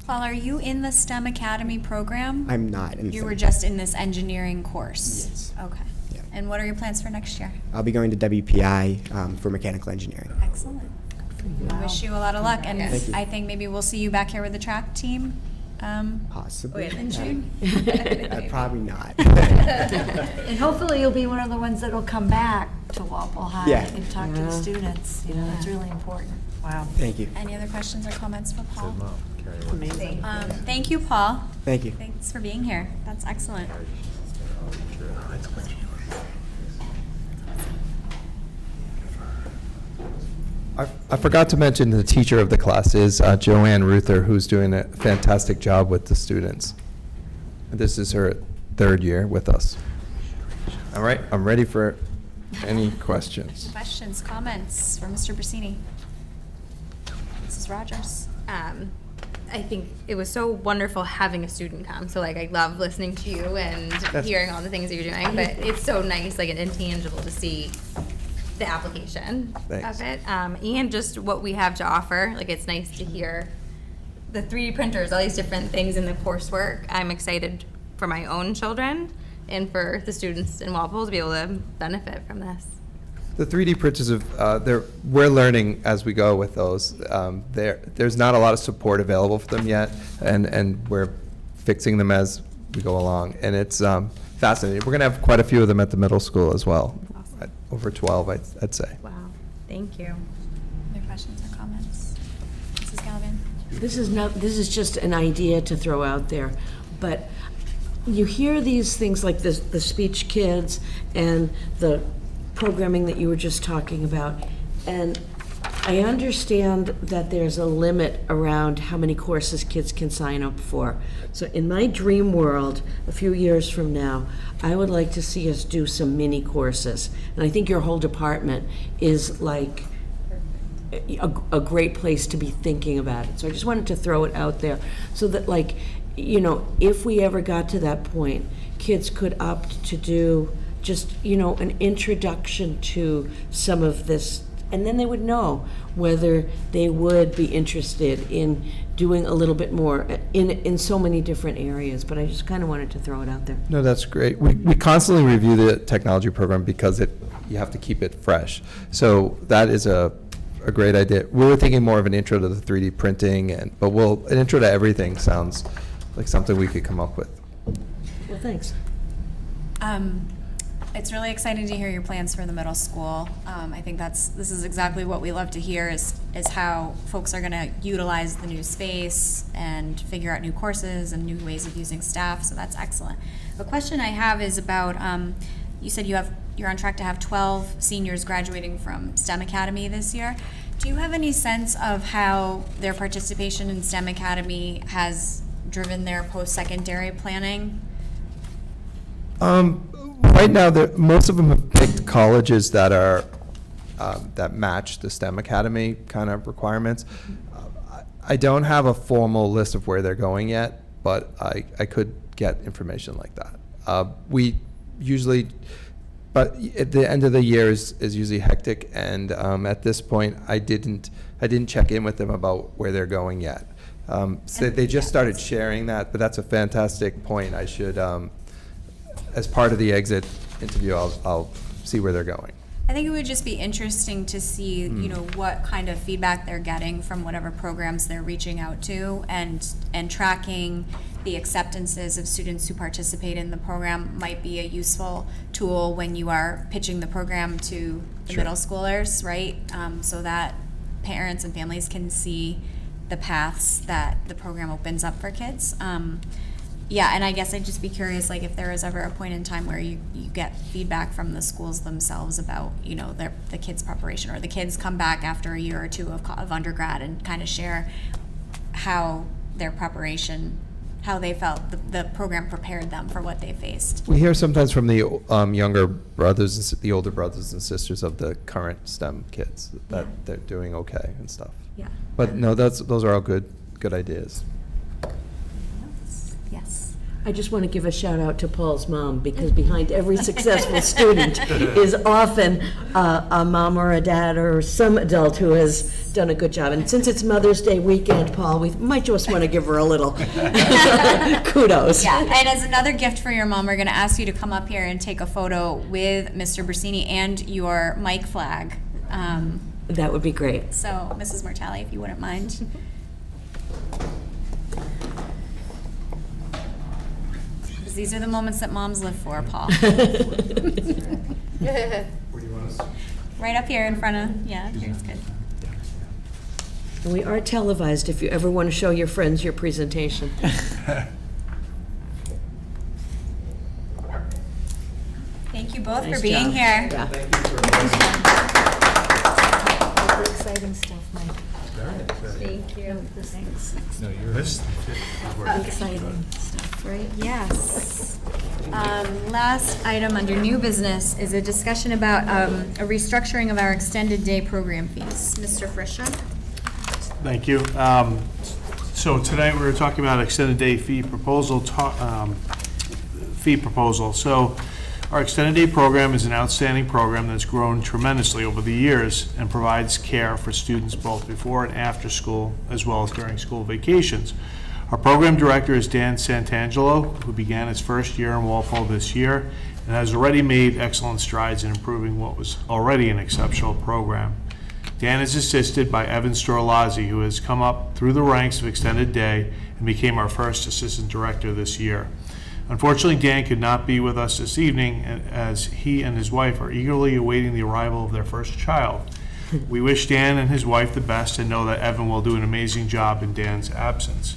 Paul, are you in the STEM Academy program? I'm not. You were just in this engineering course? Yes. Okay. Yeah. And what are your plans for next year? I'll be going to WPI for mechanical engineering. Excellent. I wish you a lot of luck, and Thank you. I think maybe we'll see you back here with the track team. Possibly. In June. Probably not. And hopefully you'll be one of the ones that'll come back to Walpole High Yeah. and talk to the students. You know, that's really important. Wow. Thank you. Any other questions or comments for Paul? Amazing. Thank you, Paul. Thank you. Thanks for being here. That's excellent. I forgot to mention the teacher of the class is Joanne Ruther, who's doing a fantastic job with the students. This is her 3rd year with us. All right, I'm ready for any questions. Questions, comments for Mr. Brasini? Mrs. Rogers? I think it was so wonderful having a student come. So like I love listening to you and hearing all the things that you're doing, but it's so nice, like, and intangible to see the application Thanks. of it, and just what we have to offer. Like, it's nice to hear the 3D printers, all these different things in the coursework. I'm excited for my own children and for the students in Walpole to be able to benefit from this. The 3D printers we're learning as we go with those. There's not a lot of support available for them yet, and we're fixing them as we go along. And it's fascinating. We're gonna have quite a few of them at the middle school as well. Awesome. Over 12, I'd say. Wow, thank you. Other questions or comments? Mrs. Galvin? This is just an idea to throw out there, but you hear these things like the speech kids and the programming that you were just talking about, and I understand that there's a limit around how many courses kids can sign up for. So in my dream world, a few years from now, I would like to see us do some mini courses, and I think your whole department is like a great place to be thinking about it. So I just wanted to throw it out there so that, like, you know, if we ever got to that point, kids could opt to do just, you know, an introduction to some of this, and then they would know whether they would be interested in doing a little bit more in so many different areas. But I just kind of wanted to throw it out there. No, that's great. We constantly review the technology program because you have to keep it fresh. So that is a great idea. We were thinking more of an intro to the 3D printing, but an intro to everything sounds like something we could come up with. Well, thanks. It's really exciting to hear your plans for the middle school. I think this is exactly what we love to hear is how folks are going to utilize the new space and figure out new courses and new ways of using staff. So that's excellent. The question I have is about you said you're on track to have 12 seniors graduating from STEM Academy this year. Do you have any sense of how their participation in STEM Academy has driven their post-secondary planning? Right now, most of them have picked colleges that are that match the STEM Academy kind of requirements. I don't have a formal list of where they're going yet, but I could get information like that. We usually, but at the end of the year is usually hectic, and at this point, I didn't check in with them about where they're going yet. So they just started sharing that, but that's a fantastic point. I should. As part of the exit interview, I'll see where they're going. I think it would just be interesting to see, you know, what kind of feedback they're getting from whatever programs they're reaching out to, and tracking the acceptances of students who participate in the program might be a useful tool when you are pitching the program to the middle schoolers, right? So that parents and families can see the paths that the program opens up for kids. Yeah, and I guess I'd just be curious, like, if there is ever a point in time where you get feedback from the schools themselves about, you know, the kids' preparation, or the kids come back after a year or two of undergrad and kind of share how their preparation, how they felt the program prepared them for what they faced. We hear sometimes from the younger brothers, the older brothers and sisters of the current STEM kids that they're doing okay and stuff. Yeah. But no, those are all good ideas. Yes. I just want to give a shout out to Paul's mom, because behind every successful student is often a mom or a dad or some adult who has done a good job. And since it's Mother's Day weekend, Paul, we might just want to give her a little kudos. Yeah, and as another gift for your mom, we're going to ask you to come up here and take a photo with Mr. Brasini and your Mike flag. That would be great. So, Mrs. Mortali, if you wouldn't mind. These are the moments that moms live for, Paul. Right up here in front of, yeah, here's good. And we are televised if you ever want to show your friends your presentation. Thank you both Nice for being job. here. Yeah. Exciting stuff, Mike. Thank you. Thanks. No, you're. Exciting stuff, right? Yes. Last item under new business is a discussion about a restructuring of our extended day program fees. Mr. Frischer? Thank you. So tonight we're talking about extended day fee proposal. So our extended day program is an outstanding program that's grown tremendously over the years and provides care for students both before and after school, as well as during school vacations. Our program director is Dan Santangelo, who began his first year in Walpole this year and has already made excellent strides in improving what was already an exceptional program. Dan is assisted by Evan Storlazzi, who has come up through the ranks of extended day and became our first assistant director this year. Unfortunately, Dan could not be with us this evening, as he and his wife are eagerly awaiting the arrival of their first child. We wish Dan and his wife the best and know that Evan will do an amazing job in Dan's absence.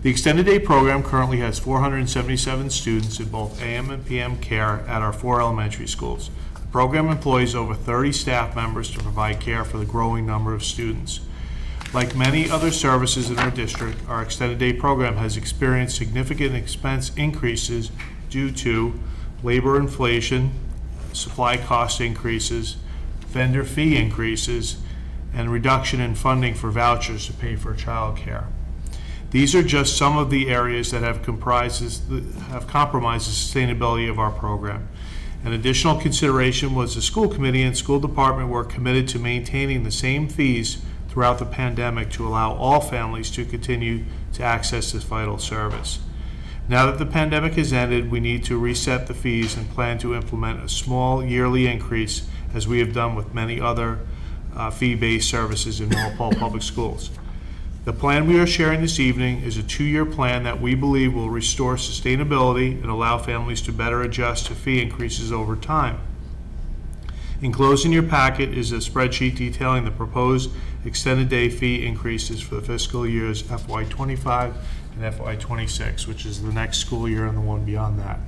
The extended day program currently has 477 students in both AM and PM care at our 4 elementary schools. The program employs over 30 staff members to provide care for the growing number of students. Like many other services in our district, our extended day program has experienced significant expense increases due to labor inflation, supply cost increases, vendor fee increases, and reduction in funding for vouchers to pay for childcare. These are just some of the areas that have compromised the sustainability of our program. An additional consideration was the school committee and school department were committed to maintaining the same fees throughout the pandemic to allow all families to continue to access this vital service. Now that the pandemic has ended, we need to reset the fees and plan to implement a small yearly increase, as we have done with many other fee-based services in Walpole Public Schools. The plan we are sharing this evening is a 2-year plan that we believe will restore sustainability and allow families to better adjust to fee increases over time. Enclosed in your packet is a spreadsheet detailing the proposed extended day fee increases for the fiscal years FY25 and FY26, which is the next school year and the one beyond that.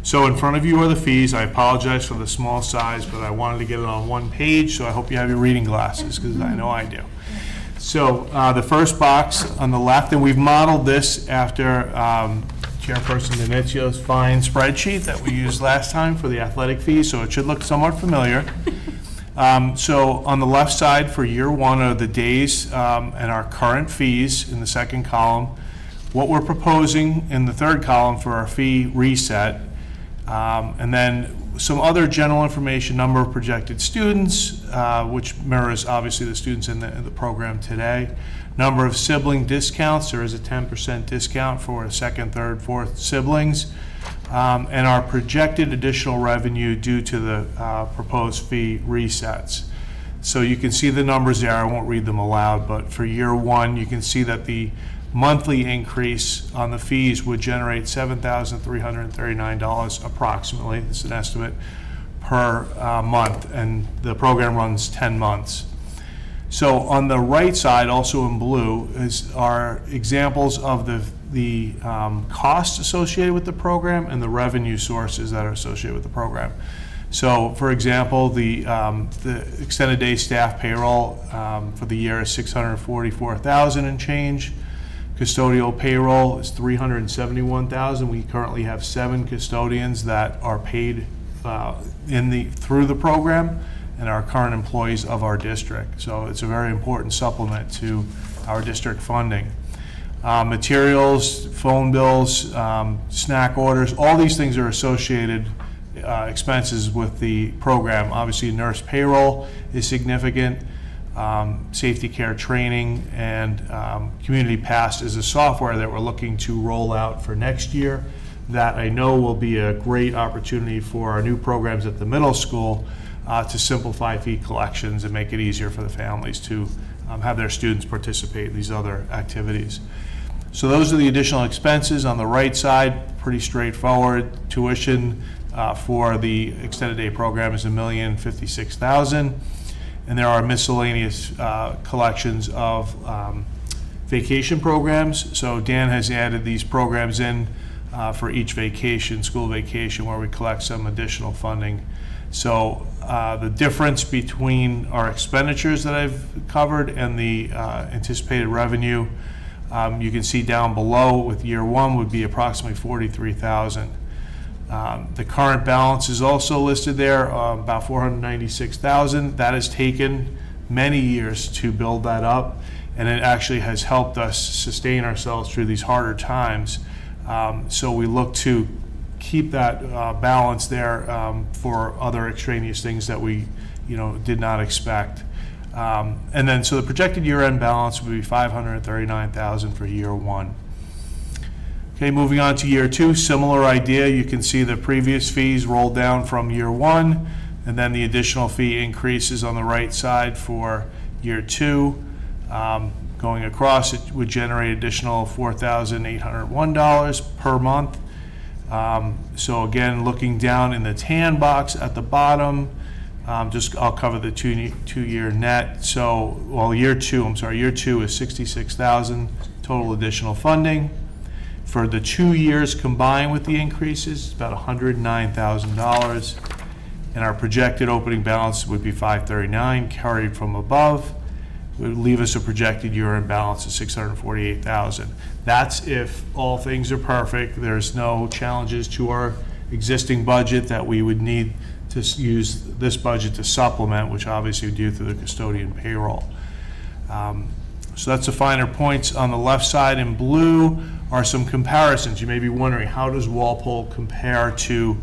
So in front of you are the fees. I apologize for the small size, but I wanted to get it on one page, so I hope you have your reading glasses, because I know I do. So the first box on the left, and we've modeled this after Chairperson Denitzio's fine spreadsheet that we used last time for the athletic fees, so it should look somewhat familiar. So on the left side for year one are the days and our current fees in the second column. What we're proposing in the third column for our fee reset, and then some other general information, number of projected students, which mirrors obviously the students in the program today. Number of sibling discounts, there is a 10% discount for second, third, fourth siblings. And our projected additional revenue due to the proposed fee resets. So you can see the numbers there, I won't read them aloud, but for year one, you can see that the monthly increase on the fees would generate $7,339 approximately, it's an estimate, per month, and the program runs 10 months. So on the right side, also in blue, are examples of the the costs associated with the program and the revenue sources that are associated with the program. So, for example, the extended day staff payroll for the year is $644,000 and change. Custodial payroll is $371,000. We currently have 7 custodians that are paid through the program and are current employees of our district. So it's a very important supplement to our district funding. Materials, phone bills, snack orders, all these things are associated expenses with the program. Obviously, nurse payroll is significant. Safety care training and Community Pass is a software that we're looking to roll out for next year that I know will be a great opportunity for our new programs at the middle school to simplify fee collections and make it easier for the families to have their students participate in these other activities. So those are the additional expenses. On the right side, pretty straightforward. Tuition for the extended day program is $1,056,000. And there are miscellaneous collections of vacation programs. So Dan has added these programs in for each vacation, school vacation, where we collect some additional funding. So the difference between our expenditures that I've covered and the anticipated revenue, you can see down below with year one would be approximately $43,000. The current balance is also listed there, about $496,000. That has taken many years to build that up, and it actually has helped us sustain ourselves through these harder times. So we look to keep that balance there for other extraneous things that we, did not expect. And then, so the projected year-end balance would be $539,000 for year one. Okay, moving on to year two, similar idea. You can see the previous fees rolled down from year one, and then the additional fee increases on the right side for year two. Going across, it would generate additional $4,801 per month. So again, looking down in the tan box at the bottom, I'll cover the two-year net. So, year two is $66,000 total additional funding. For the 2 years combined with the increases, it's about $109,000. And our projected opening balance would be $539,000 carried from above. It would leave us a projected year-end balance of $648,000. That's if all things are perfect. There's no challenges to our existing budget that we would need to use this budget to supplement, which obviously we do through the custodian payroll. So that's the finer points. On the left side in blue are some comparisons. You may be wondering, how does Walpole compare to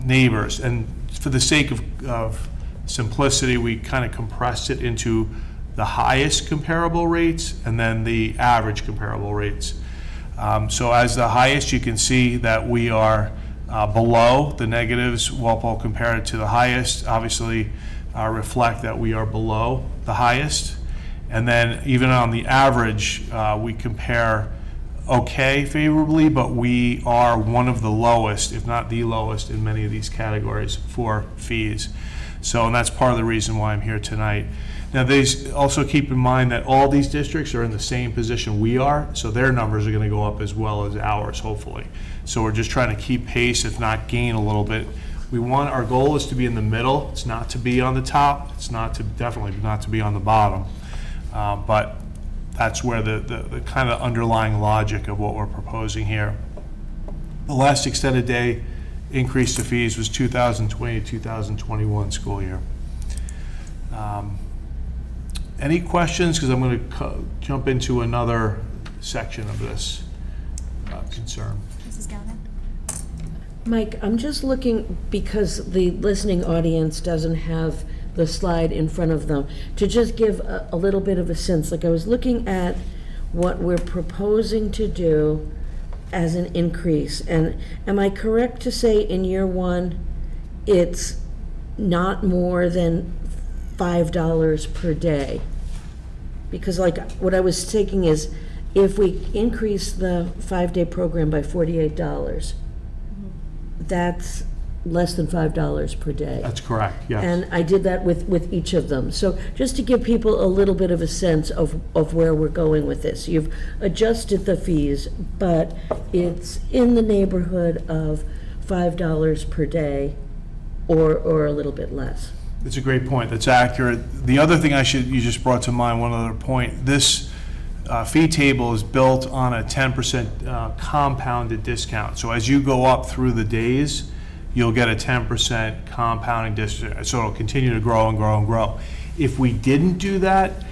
neighbors? And for the sake of simplicity, we kind of compressed it into the highest comparable rates and then the average comparable rates. So as the highest, you can see that we are below the negatives. Walpole compared to the highest obviously reflect that we are below the highest. And then even on the average, we compare okay favorably, but we are one of the lowest, if not the lowest, in many of these categories for fees. So, and that's part of the reason why I'm here tonight. Now, also keep in mind that all these districts are in the same position we are, so their numbers are going to go up as well as ours, hopefully. So we're just trying to keep pace, if not gain a little bit. Our goal is to be in the middle. It's not to be on the top. It's definitely not to be on the bottom. But that's where the kind of underlying logic of what we're proposing here. The last extended day increase to fees was 2020-2021 school year. Any questions? Because I'm going to jump into another section of this concern. Mrs. Gallivan? Mike, I'm just looking, because the listening audience doesn't have the slide in front of them, to just give a little bit of a sense. Like, I was looking at what we're proposing to do as an increase, and am I correct to say in year one it's not more than $5 per day? Because like what I was taking is, if we increase the 5-day program by $48, that's less than $5 per day. That's correct, yes. And I did that with each of them. So just to give people a little bit of a sense of where we're going with this. You've adjusted the fees, but it's in the neighborhood of $5 per day or a little bit less. It's a great point. That's accurate. The other thing you just brought to mind, one other point, this fee table is built on a 10% compounded discount. So as you go up through the days, you'll get a 10% compounding discount. So it'll continue to grow and grow and grow. If we didn't do that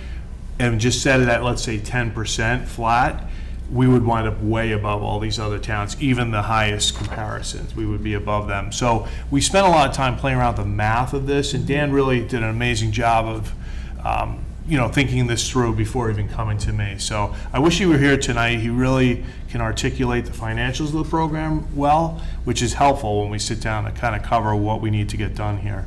and just set it at, let's say, 10% flat, we would wind up way above all these other towns, even the highest comparisons. We would be above them. So we spent a lot of time playing around with the math of this, and Dan really did an amazing job of thinking this through before even coming to me. So I wish he were here tonight. He really can articulate the financials of the program well, which is helpful when we sit down to kind of cover what we need to get done here.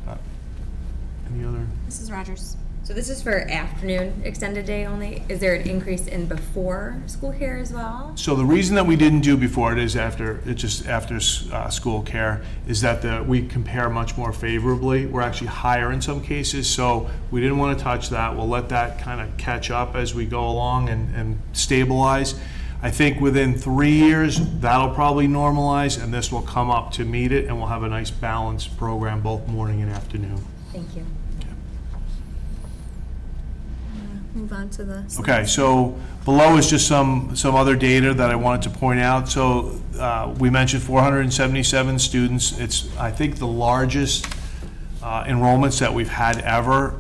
Any other? Mrs. Rogers. So this is for afternoon extended day only. Is there an increase in before school care as well? So the reason that we didn't do before it's just after school care is that we compare much more favorably. We're actually higher in some cases, so we didn't want to touch that. We'll let that kind of catch up as we go along and stabilize. I think within 3 years, that'll probably normalize, and this will come up to meet it, and we'll have a nice balanced program both morning and afternoon. Thank you. Move on to the slides. Okay, so below is just some other data that I wanted to point out. So we mentioned 477 students. It's, I think, the largest enrollments that we've had ever.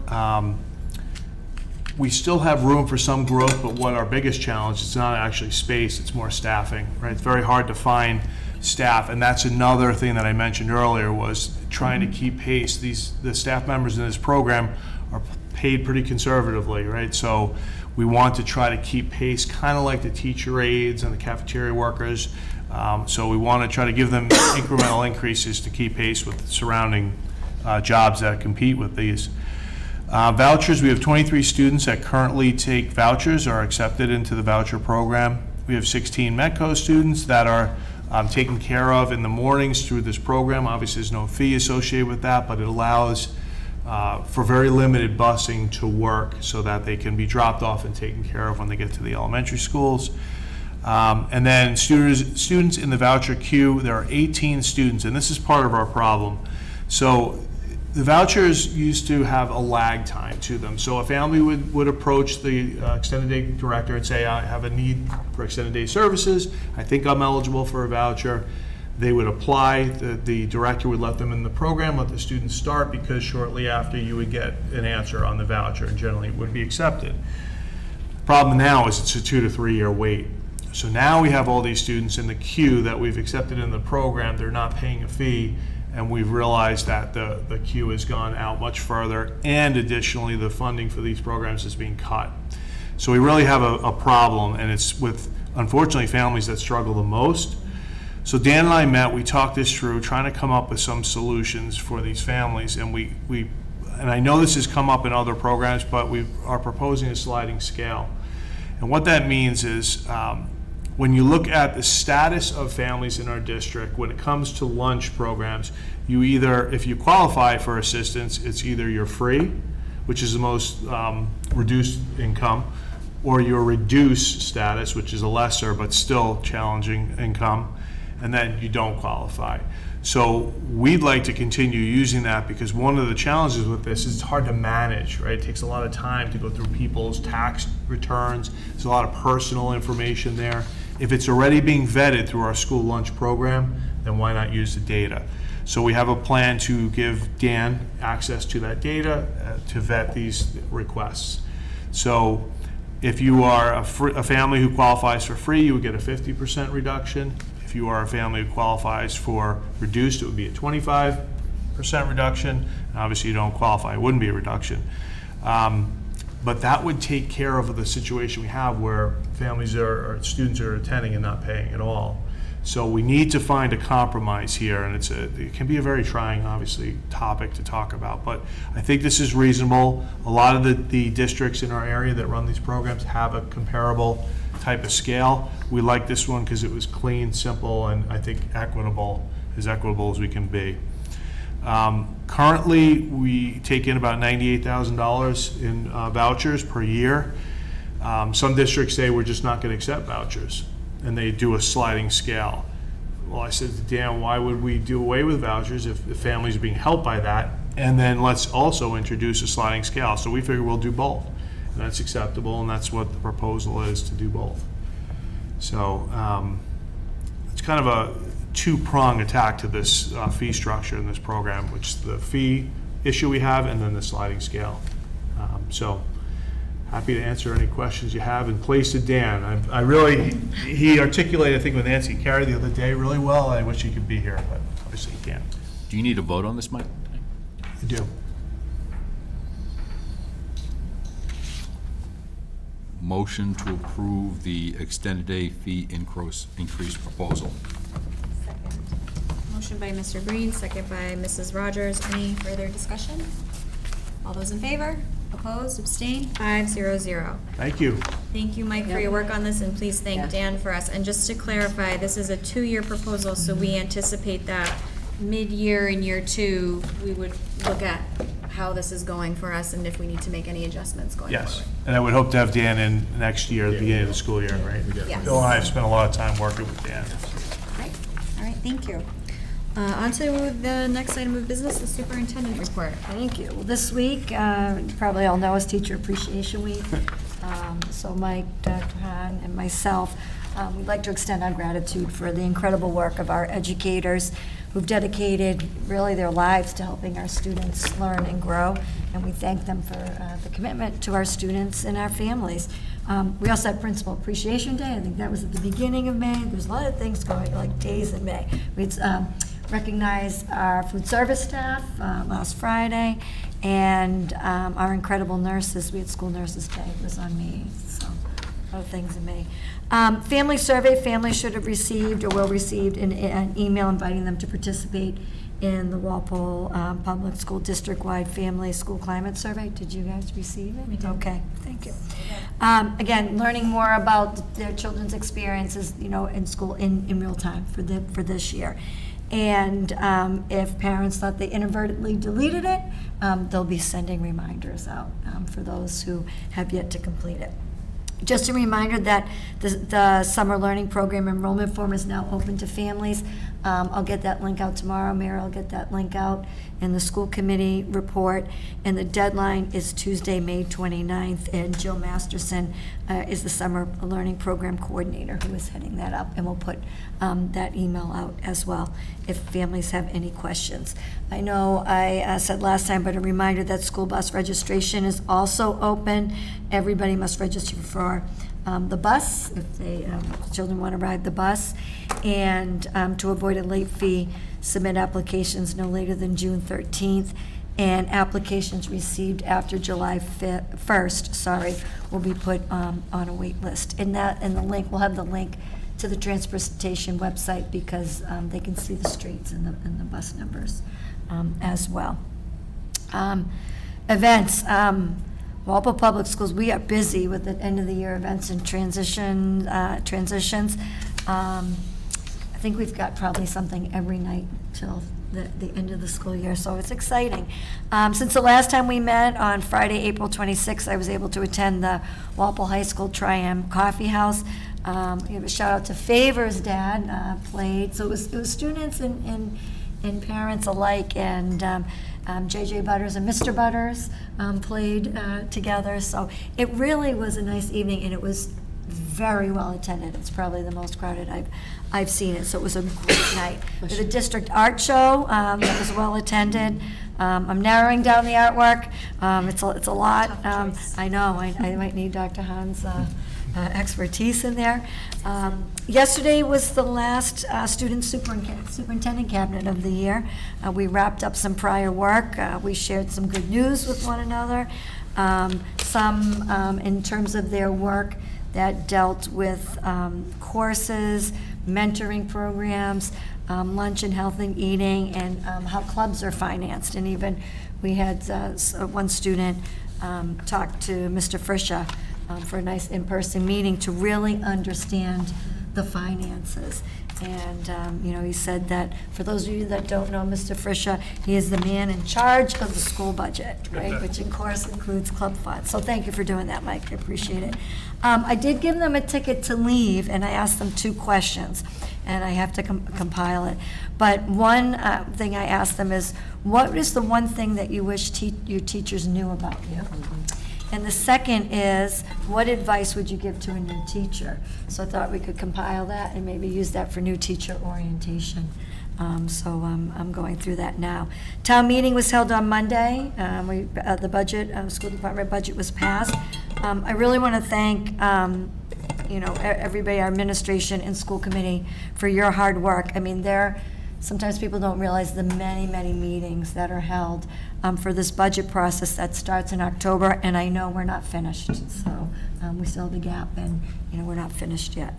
We still have room for some growth, but what our biggest challenge is not actually space, it's more staffing, right? It's very hard to find staff, and that's another thing that I mentioned earlier was trying to keep pace. The staff members in this program are paid pretty conservatively, right? So we want to try to keep pace, kind of like the teacher aides and the cafeteria workers. So we want to try to give them incremental increases to keep pace with the surrounding jobs that compete with these. Vouchers, we have 23 students that currently take vouchers or are accepted into the voucher program. We have 16 METCO students that are taken care of in the mornings through this program. Obviously, there's no fee associated with that, but it allows for very limited busing to work so that they can be dropped off and taken care of when they get to the elementary schools. And then students in the voucher queue, there are 18 students, and this is part of our problem. So the vouchers used to have a lag time to them. So a family would approach the extended day director and say, I have a need for extended day services. I think I'm eligible for a voucher. They would apply, the director would let them in the program, let the students start, because shortly after you would get an answer on the voucher, and generally it would be accepted. The problem now is it's a 2 to 3 year wait. So now we have all these students in the queue that we've accepted in the program, they're not paying a fee, and we've realized that the queue has gone out much further, and additionally the funding for these programs is being cut. So we really have a problem, and it's with, unfortunately, families that struggle the most. So Dan and I met, we talked this through, trying to come up with some solutions for these families, and and I know this has come up in other programs, but we are proposing a sliding scale. And what that means is, when you look at the status of families in our district, when it comes to lunch programs, you either, if you qualify for assistance, it's either you're free, which is the most reduced income, or your reduced status, which is a lesser but still challenging income, and then you don't qualify. So we'd like to continue using that, because one of the challenges with this is it's hard to manage, right? It takes a lot of time to go through people's tax returns. There's a lot of personal information there. If it's already being vetted through our school lunch program, then why not use the data? So we have a plan to give Dan access to that data to vet these requests. So if you are a family who qualifies for free, you would get a 50% reduction. If you are a family who qualifies for reduced, it would be a 25% reduction. And obviously you don't qualify, it wouldn't be a reduction. But that would take care of the situation we have where families or students are attending and not paying at all. So we need to find a compromise here, and it can be a very trying, obviously, topic to talk about. But I think this is reasonable. A lot of the districts in our area that run these programs have a comparable type of scale. We like this one because it was clean, simple, and I think equitable as we can be. Currently, we take in about $98,000 in vouchers per year. Some districts say we're just not going to accept vouchers, and they do a sliding scale. Well, I said to Dan, why would we do away with vouchers if the families are being helped by that? And then let's also introduce a sliding scale. So we figure we'll do both. And that's acceptable, and that's what the proposal is, to do both. So it's kind of a two-prong attack to this fee structure in this program, which is the fee issue we have and then the sliding scale. So happy to answer any questions you have. And place to Dan. He articulated, I think, with Nancy Carey the other day really well. I wish he could be here, but obviously he can't. Do you need a vote on this, Mike? I do. Motion to approve the extended day fee increase proposal. Second. Motion by Mr. Breen, second by Mrs. Rogers. Any further discussion? All those in favor? Opposed? Abstained? 5-0-0. Thank you. Thank you, Mike, for your work on this, and please thank Yeah. Dan for us. And just to clarify, this is a 2-year proposal, so we anticipate that mid-year in year 2, we would look at how this is going for us and if we need to make any adjustments going forward. Yes, and I would hope to have Dan in next year, at the beginning of the school year, right? Yes. Bill and I have spent a lot of time working with Dan. Right. All right, thank you. On to the next item of business, the superintendent report. Thank you. Well, this week, you probably all know, is Teacher Appreciation Week. So Mike, Dr. Hahn, and myself, we'd like to extend our gratitude for the incredible work of our educators who've dedicated really their lives to helping our students learn and grow. And we thank them for the commitment to our students and our families. We also had Principal Appreciation Day. I think that was at the beginning of May. There's a lot of things going, like days in May. We recognized our food service staff last Friday, and our incredible nurses. We had School Nurses Day. It was on May 8th, so a lot of things in May. Family survey, families should have received or will receive an email inviting them to participate in the Walpole Public School District-wide Family School Climate Survey. Did you guys receive it? We did. Okay, thank you. Again, learning more about their children's experiences, in school in real time for this year. And if parents thought they inadvertently deleted it, they'll be sending reminders out for those who have yet to complete it. Just a reminder that the Summer Learning Program enrollment form is now open to families. I'll get that link out tomorrow. Mary will get that link out in the school committee report. And the deadline is Tuesday, May 29th. And Jill Masterson is the Summer Learning Program coordinator who is heading that up. And we'll put that email out as well if families have any questions. I know I said last time, but a reminder that school bus registration is also open. Everybody must register for the bus if they children want to ride the bus, and to avoid a late fee, submit applications no later than June 13th, and applications received after July 1st, will be put on a wait list. And the link, we'll have the link to the transportation website because they can see the streets and the bus numbers as well. Events. Walpole Public Schools, we are busy with the end of the year events and transitions. I think we've got probably something every night till the end of the school year, so it's exciting. Since the last time we met on Friday, April 26th, I was able to attend the Walpole High School Tri-M Coffee House. Give a shout out to Favor's dad, played, so it was students and parents alike, and JJ Butters and Mr. Butters played together. So it really was a nice evening, and it was very well attended. It's probably the most crowded I've seen it. So it was a great night. There's a district art show that was well attended. I'm narrowing down the artwork. It's a lot. I know. I might need Dr. Hahn's expertise in there. Yesterday was the last student superintendent cabinet of the year. We wrapped up some prior work. We shared some good news with one another. Some in terms of their work that dealt with courses, mentoring programs, lunch and health and eating, and how clubs are financed. And even we had one student talk to Mr. Frisha for a nice in-person meeting to really understand the finances. And, you know, he said that, for those of you that don't know Mr. Frisha, he is the man in charge of the school budget, right? Which, of course, includes club funds. So thank you for doing that, Mike. I appreciate it. I did give them a ticket to leave, and I asked them 2 questions, and I have to compile it. But one thing I asked them is, what is the one thing that you wish your teachers knew about you? And the second is, what advice would you give to a new teacher? So I thought we could compile that and maybe use that for new teacher orientation. I'm going through that now. Town meeting was held on Monday. The budget, school department budget was passed. I really want to thank, you know, everybody, our administration and school committee, for your hard work. I mean, sometimes people don't realize the many, many meetings that are held for this budget process that starts in October, and I know we're not finished. So we still have a gap, and, you know, we're not finished yet.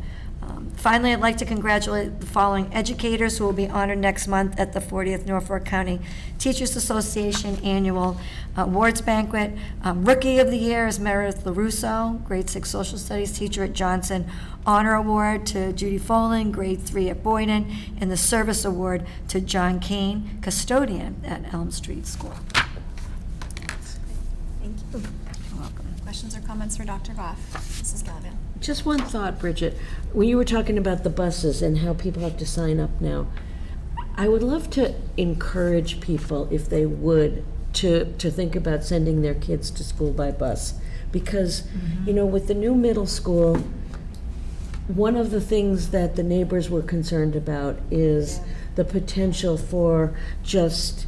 Finally, I'd like to congratulate the following educators who will be honored next month at the 40th Norfolk County Teachers Association Annual Awards Banquet. Rookie of the Year is Meredith LaRusso, grade 6 social studies teacher at Johnson. Honor Award to Judy Folan, grade 3 at Boyden, and the Service Award to John Kane, custodian at Elm Street School. Thank you. You're welcome. Questions or comments for Dr. Goff? Mrs. Gallivan. Just one thought, Bridget. When you were talking about the buses and how people have to sign up now, I would love to encourage people, if they would, to think about sending their kids to school by bus. Because, you know, with the new middle school, one of the things that the neighbors were concerned about is the potential for just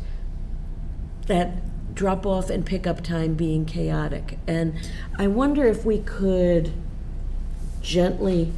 that drop-off and pick-up time being chaotic. And I wonder if we could gently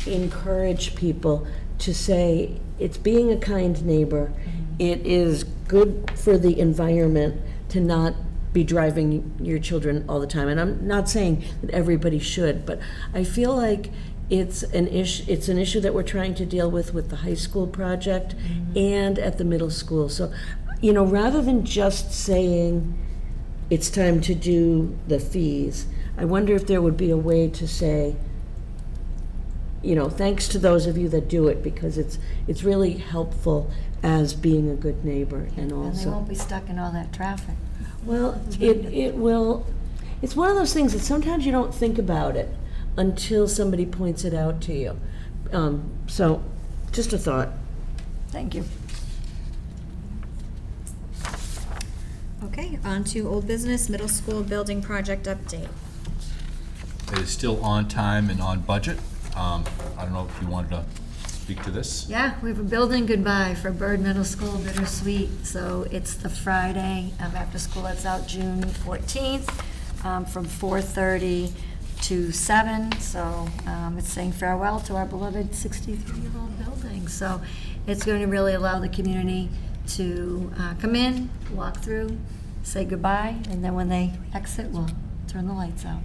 encourage people to say, it's being a kind neighbor. It is good for the environment to not be driving your children all the time. And I'm not saying that everybody should, but I feel like it's an issue that we're trying to deal with the high school project and at the middle school. So, you know, rather than just saying it's time to do the fees, I wonder if there would be a way to say, you know, thanks to those of you that do it, because it's really helpful as being a good neighbor. And also, And they won't be stuck in all that traffic. Well, it will. It's one of those things that sometimes you don't think about it until somebody points it out to you. So, just a thought. Thank you. Okay, on to old business, middle school building project update. It is still on time and on budget. I don't know if you wanted to speak to this. Yeah, we have a building goodbye for Bird Middle School, Bittersweet. So it's the Friday after school. It's out June 14th from 4:30 to 7. So it's saying farewell to our beloved 63-year-old building. So it's going to really allow the community to come in, walk through, say goodbye, and then when they exit, we'll turn the lights out.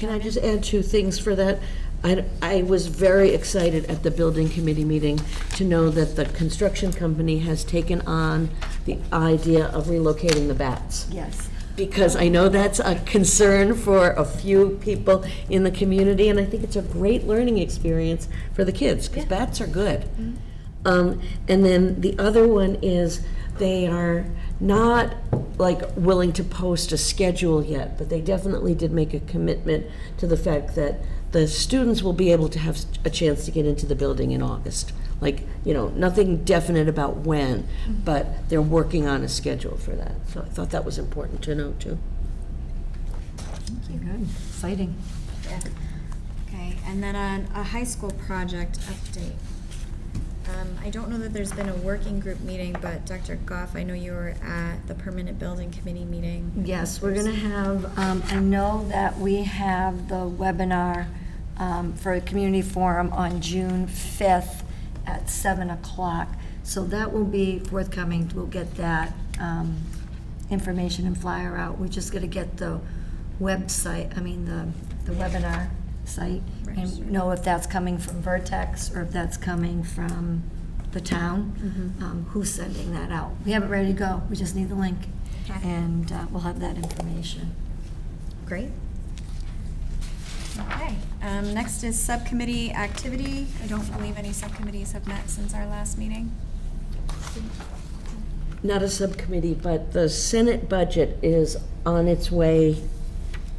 Can I just add 2 things for that? I was very excited at the building committee meeting to know that the construction company has taken on the idea of relocating the bats. Yes. Because I know that's a concern for a few people in the community, and I think it's a great learning experience for the kids, because bats are good. And then the other one is, they are not like willing to post a schedule yet, but they definitely did make a commitment to the fact that the students will be able to have a chance to get into the building in August. Like, you know, nothing definite about when, but they're working on a schedule for that. So I thought that was important to know too. Thank you. Good. Exciting. Yeah. Okay, and then on a high school project update. I don't know that there's been a working group meeting, but Dr. Goff, I know you were at the permanent building committee meeting. Yes, we're going to have, I know that we have the webinar for a community forum on June 5th at 7 o'clock. So that will be forthcoming. We'll get that information and flyer out. We're just going to get the website, the webinar site, and know if that's coming from Vertex or if that's coming from the town, who's sending that out. We have it ready to go. We just need the link. and we'll have that information. Great. Okay, next is subcommittee activity. I don't believe any subcommittees have met since our last meeting. Not a subcommittee, but the Senate budget is on its way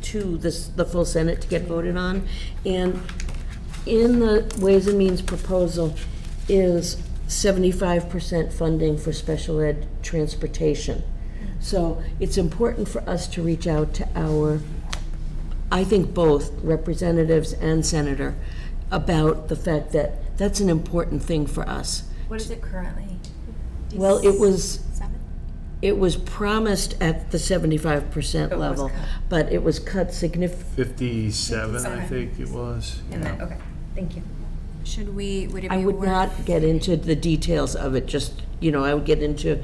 to the full Senate to get voted on. And in the Ways and Means proposal is 75% funding for special ed transportation. So it's important for us to reach out to our, I think both representatives and senator, about the fact that that's an important thing for us. What is it currently? Well, it was promised at the 75% level, but it was cut significantly. 57, I think it was. And then, okay, thank you. Would it be I would worth- not get into the details of it, just, I would get into,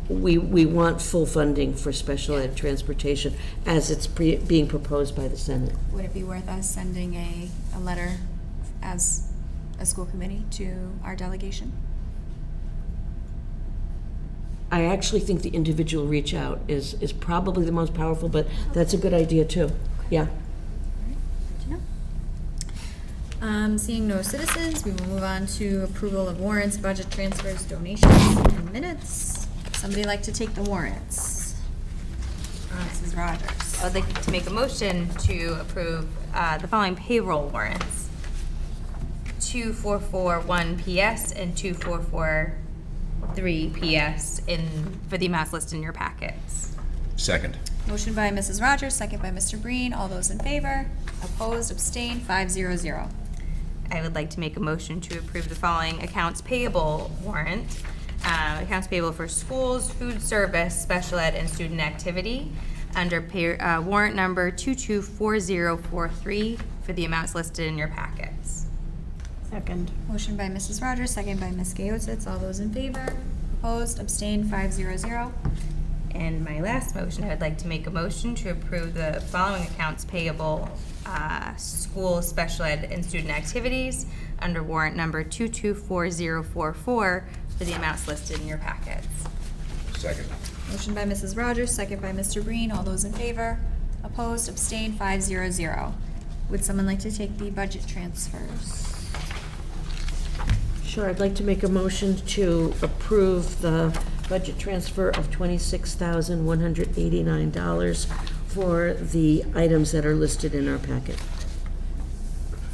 we want full funding for special ed transportation as it's being proposed by the Senate. Would it be worth us sending a letter as a school committee to our delegation? I actually think the individual reach out is probably the most powerful, but that's a good idea too. Yeah. Seeing no citizens, we will move on to approval of warrants, budget transfers, donations, and minutes. Somebody like to take the warrants? Mrs. Rogers. I would like to make a motion to approve the following payroll warrants. 2441 PS and 2443 PS for the amounts listed in your packets. Second. Motion by Mrs. Rogers, second by Mr. Breen. All those in favor? Opposed, abstained, 500. I would like to make a motion to approve the following accounts payable warrant. Accounts payable for schools, food service, special ed, and student activity under warrant number 224043 for the amounts listed in your packets. Second. Motion by Mrs. Rogers, second by Ms. Gaotitz. All those in favor? Opposed, abstained, 500. And my last motion, I would like to make a motion to approve the following accounts payable, school, special ed, and student activities under warrant number 224044 for the amounts listed in your packets. Second. Motion by Mrs. Rogers, second by Mr. Breen. All those in favor? Opposed, abstained, 500. Would someone like to take the budget transfers? Sure, I'd like to make a motion to approve the budget transfer of $26,189 for the items that are listed in our packet.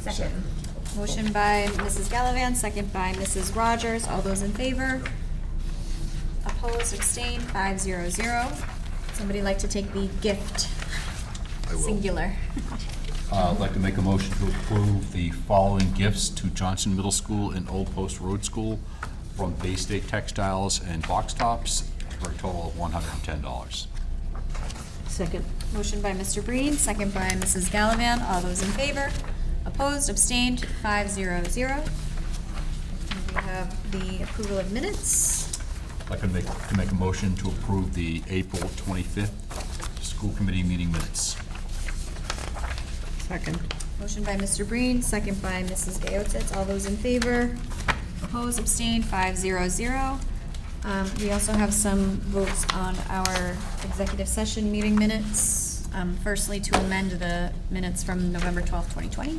Second. Motion by Mrs. Gallivan, second by Mrs. Rogers. All those in favor? Opposed, abstained, 500. Somebody like to take the gift? I will. Singular. I'd like to make a motion to approve the following gifts to Johnson Middle School and Old Post Road School from Bay State Textiles and Box Tops for a total of $110. Second. Motion by Mr. Breen, second by Mrs. Gallivan. All those in favor? Opposed, abstained, 500. And we have the approval of minutes. I'd like to make a motion to approve the April 25th school committee meeting minutes. Second. Motion by Mr. Breen, second by Mrs. Gaotitz. All those in favor? Opposed, abstained, 500. We also have some votes on our executive session meeting minutes. Firstly, to amend the minutes from November 12th, 2020.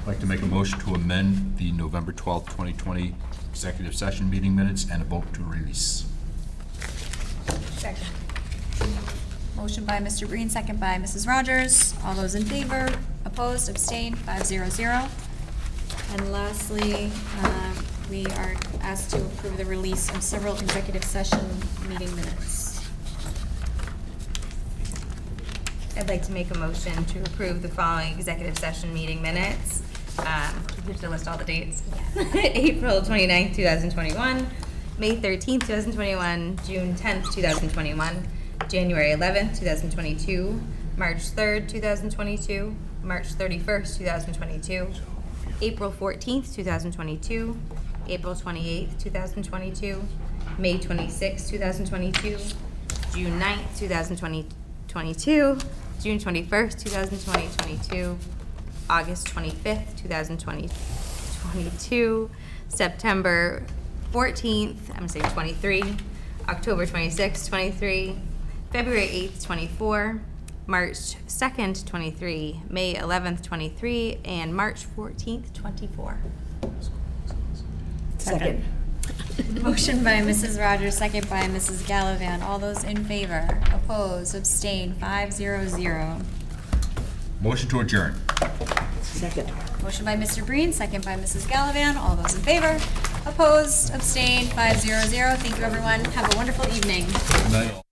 I'd like to make a motion to amend the November 12th, 2020 executive session meeting minutes and a vote to release. Second. Motion by Mr. Breen, second by Mrs. Rogers. All those in favor? Opposed, abstained, 500. And lastly, we are asked to approve the release of several executive session meeting minutes. I'd like to make a motion to approve the following executive session meeting minutes. We have to list all the dates. April 29th, 2021, May 13th, 2021, June 10th, 2021, January 11th, 2022, March 3rd, 2022, March 31st, 2022, April 14th, 2022, April 28th, 2022, May 26th, 2022, June 9th, 2022, June 21st, 2022, August 25th, 2022, September 14th, I'm gonna say 23, October 26th, 23, February 8th, 24, March 2nd, 23, May 11th, 23, and March 14th, 24. Second. Motion by Mrs. Rogers, second by Mrs. Gallivan. All those in favor? Opposed? Abstained? 500. Motion to adjourn. Second. Motion by Mr. Breen, second by Mrs. Gallivan. All those in favor? Opposed? Abstained? 500. Thank you, everyone. Have a wonderful evening. Good night.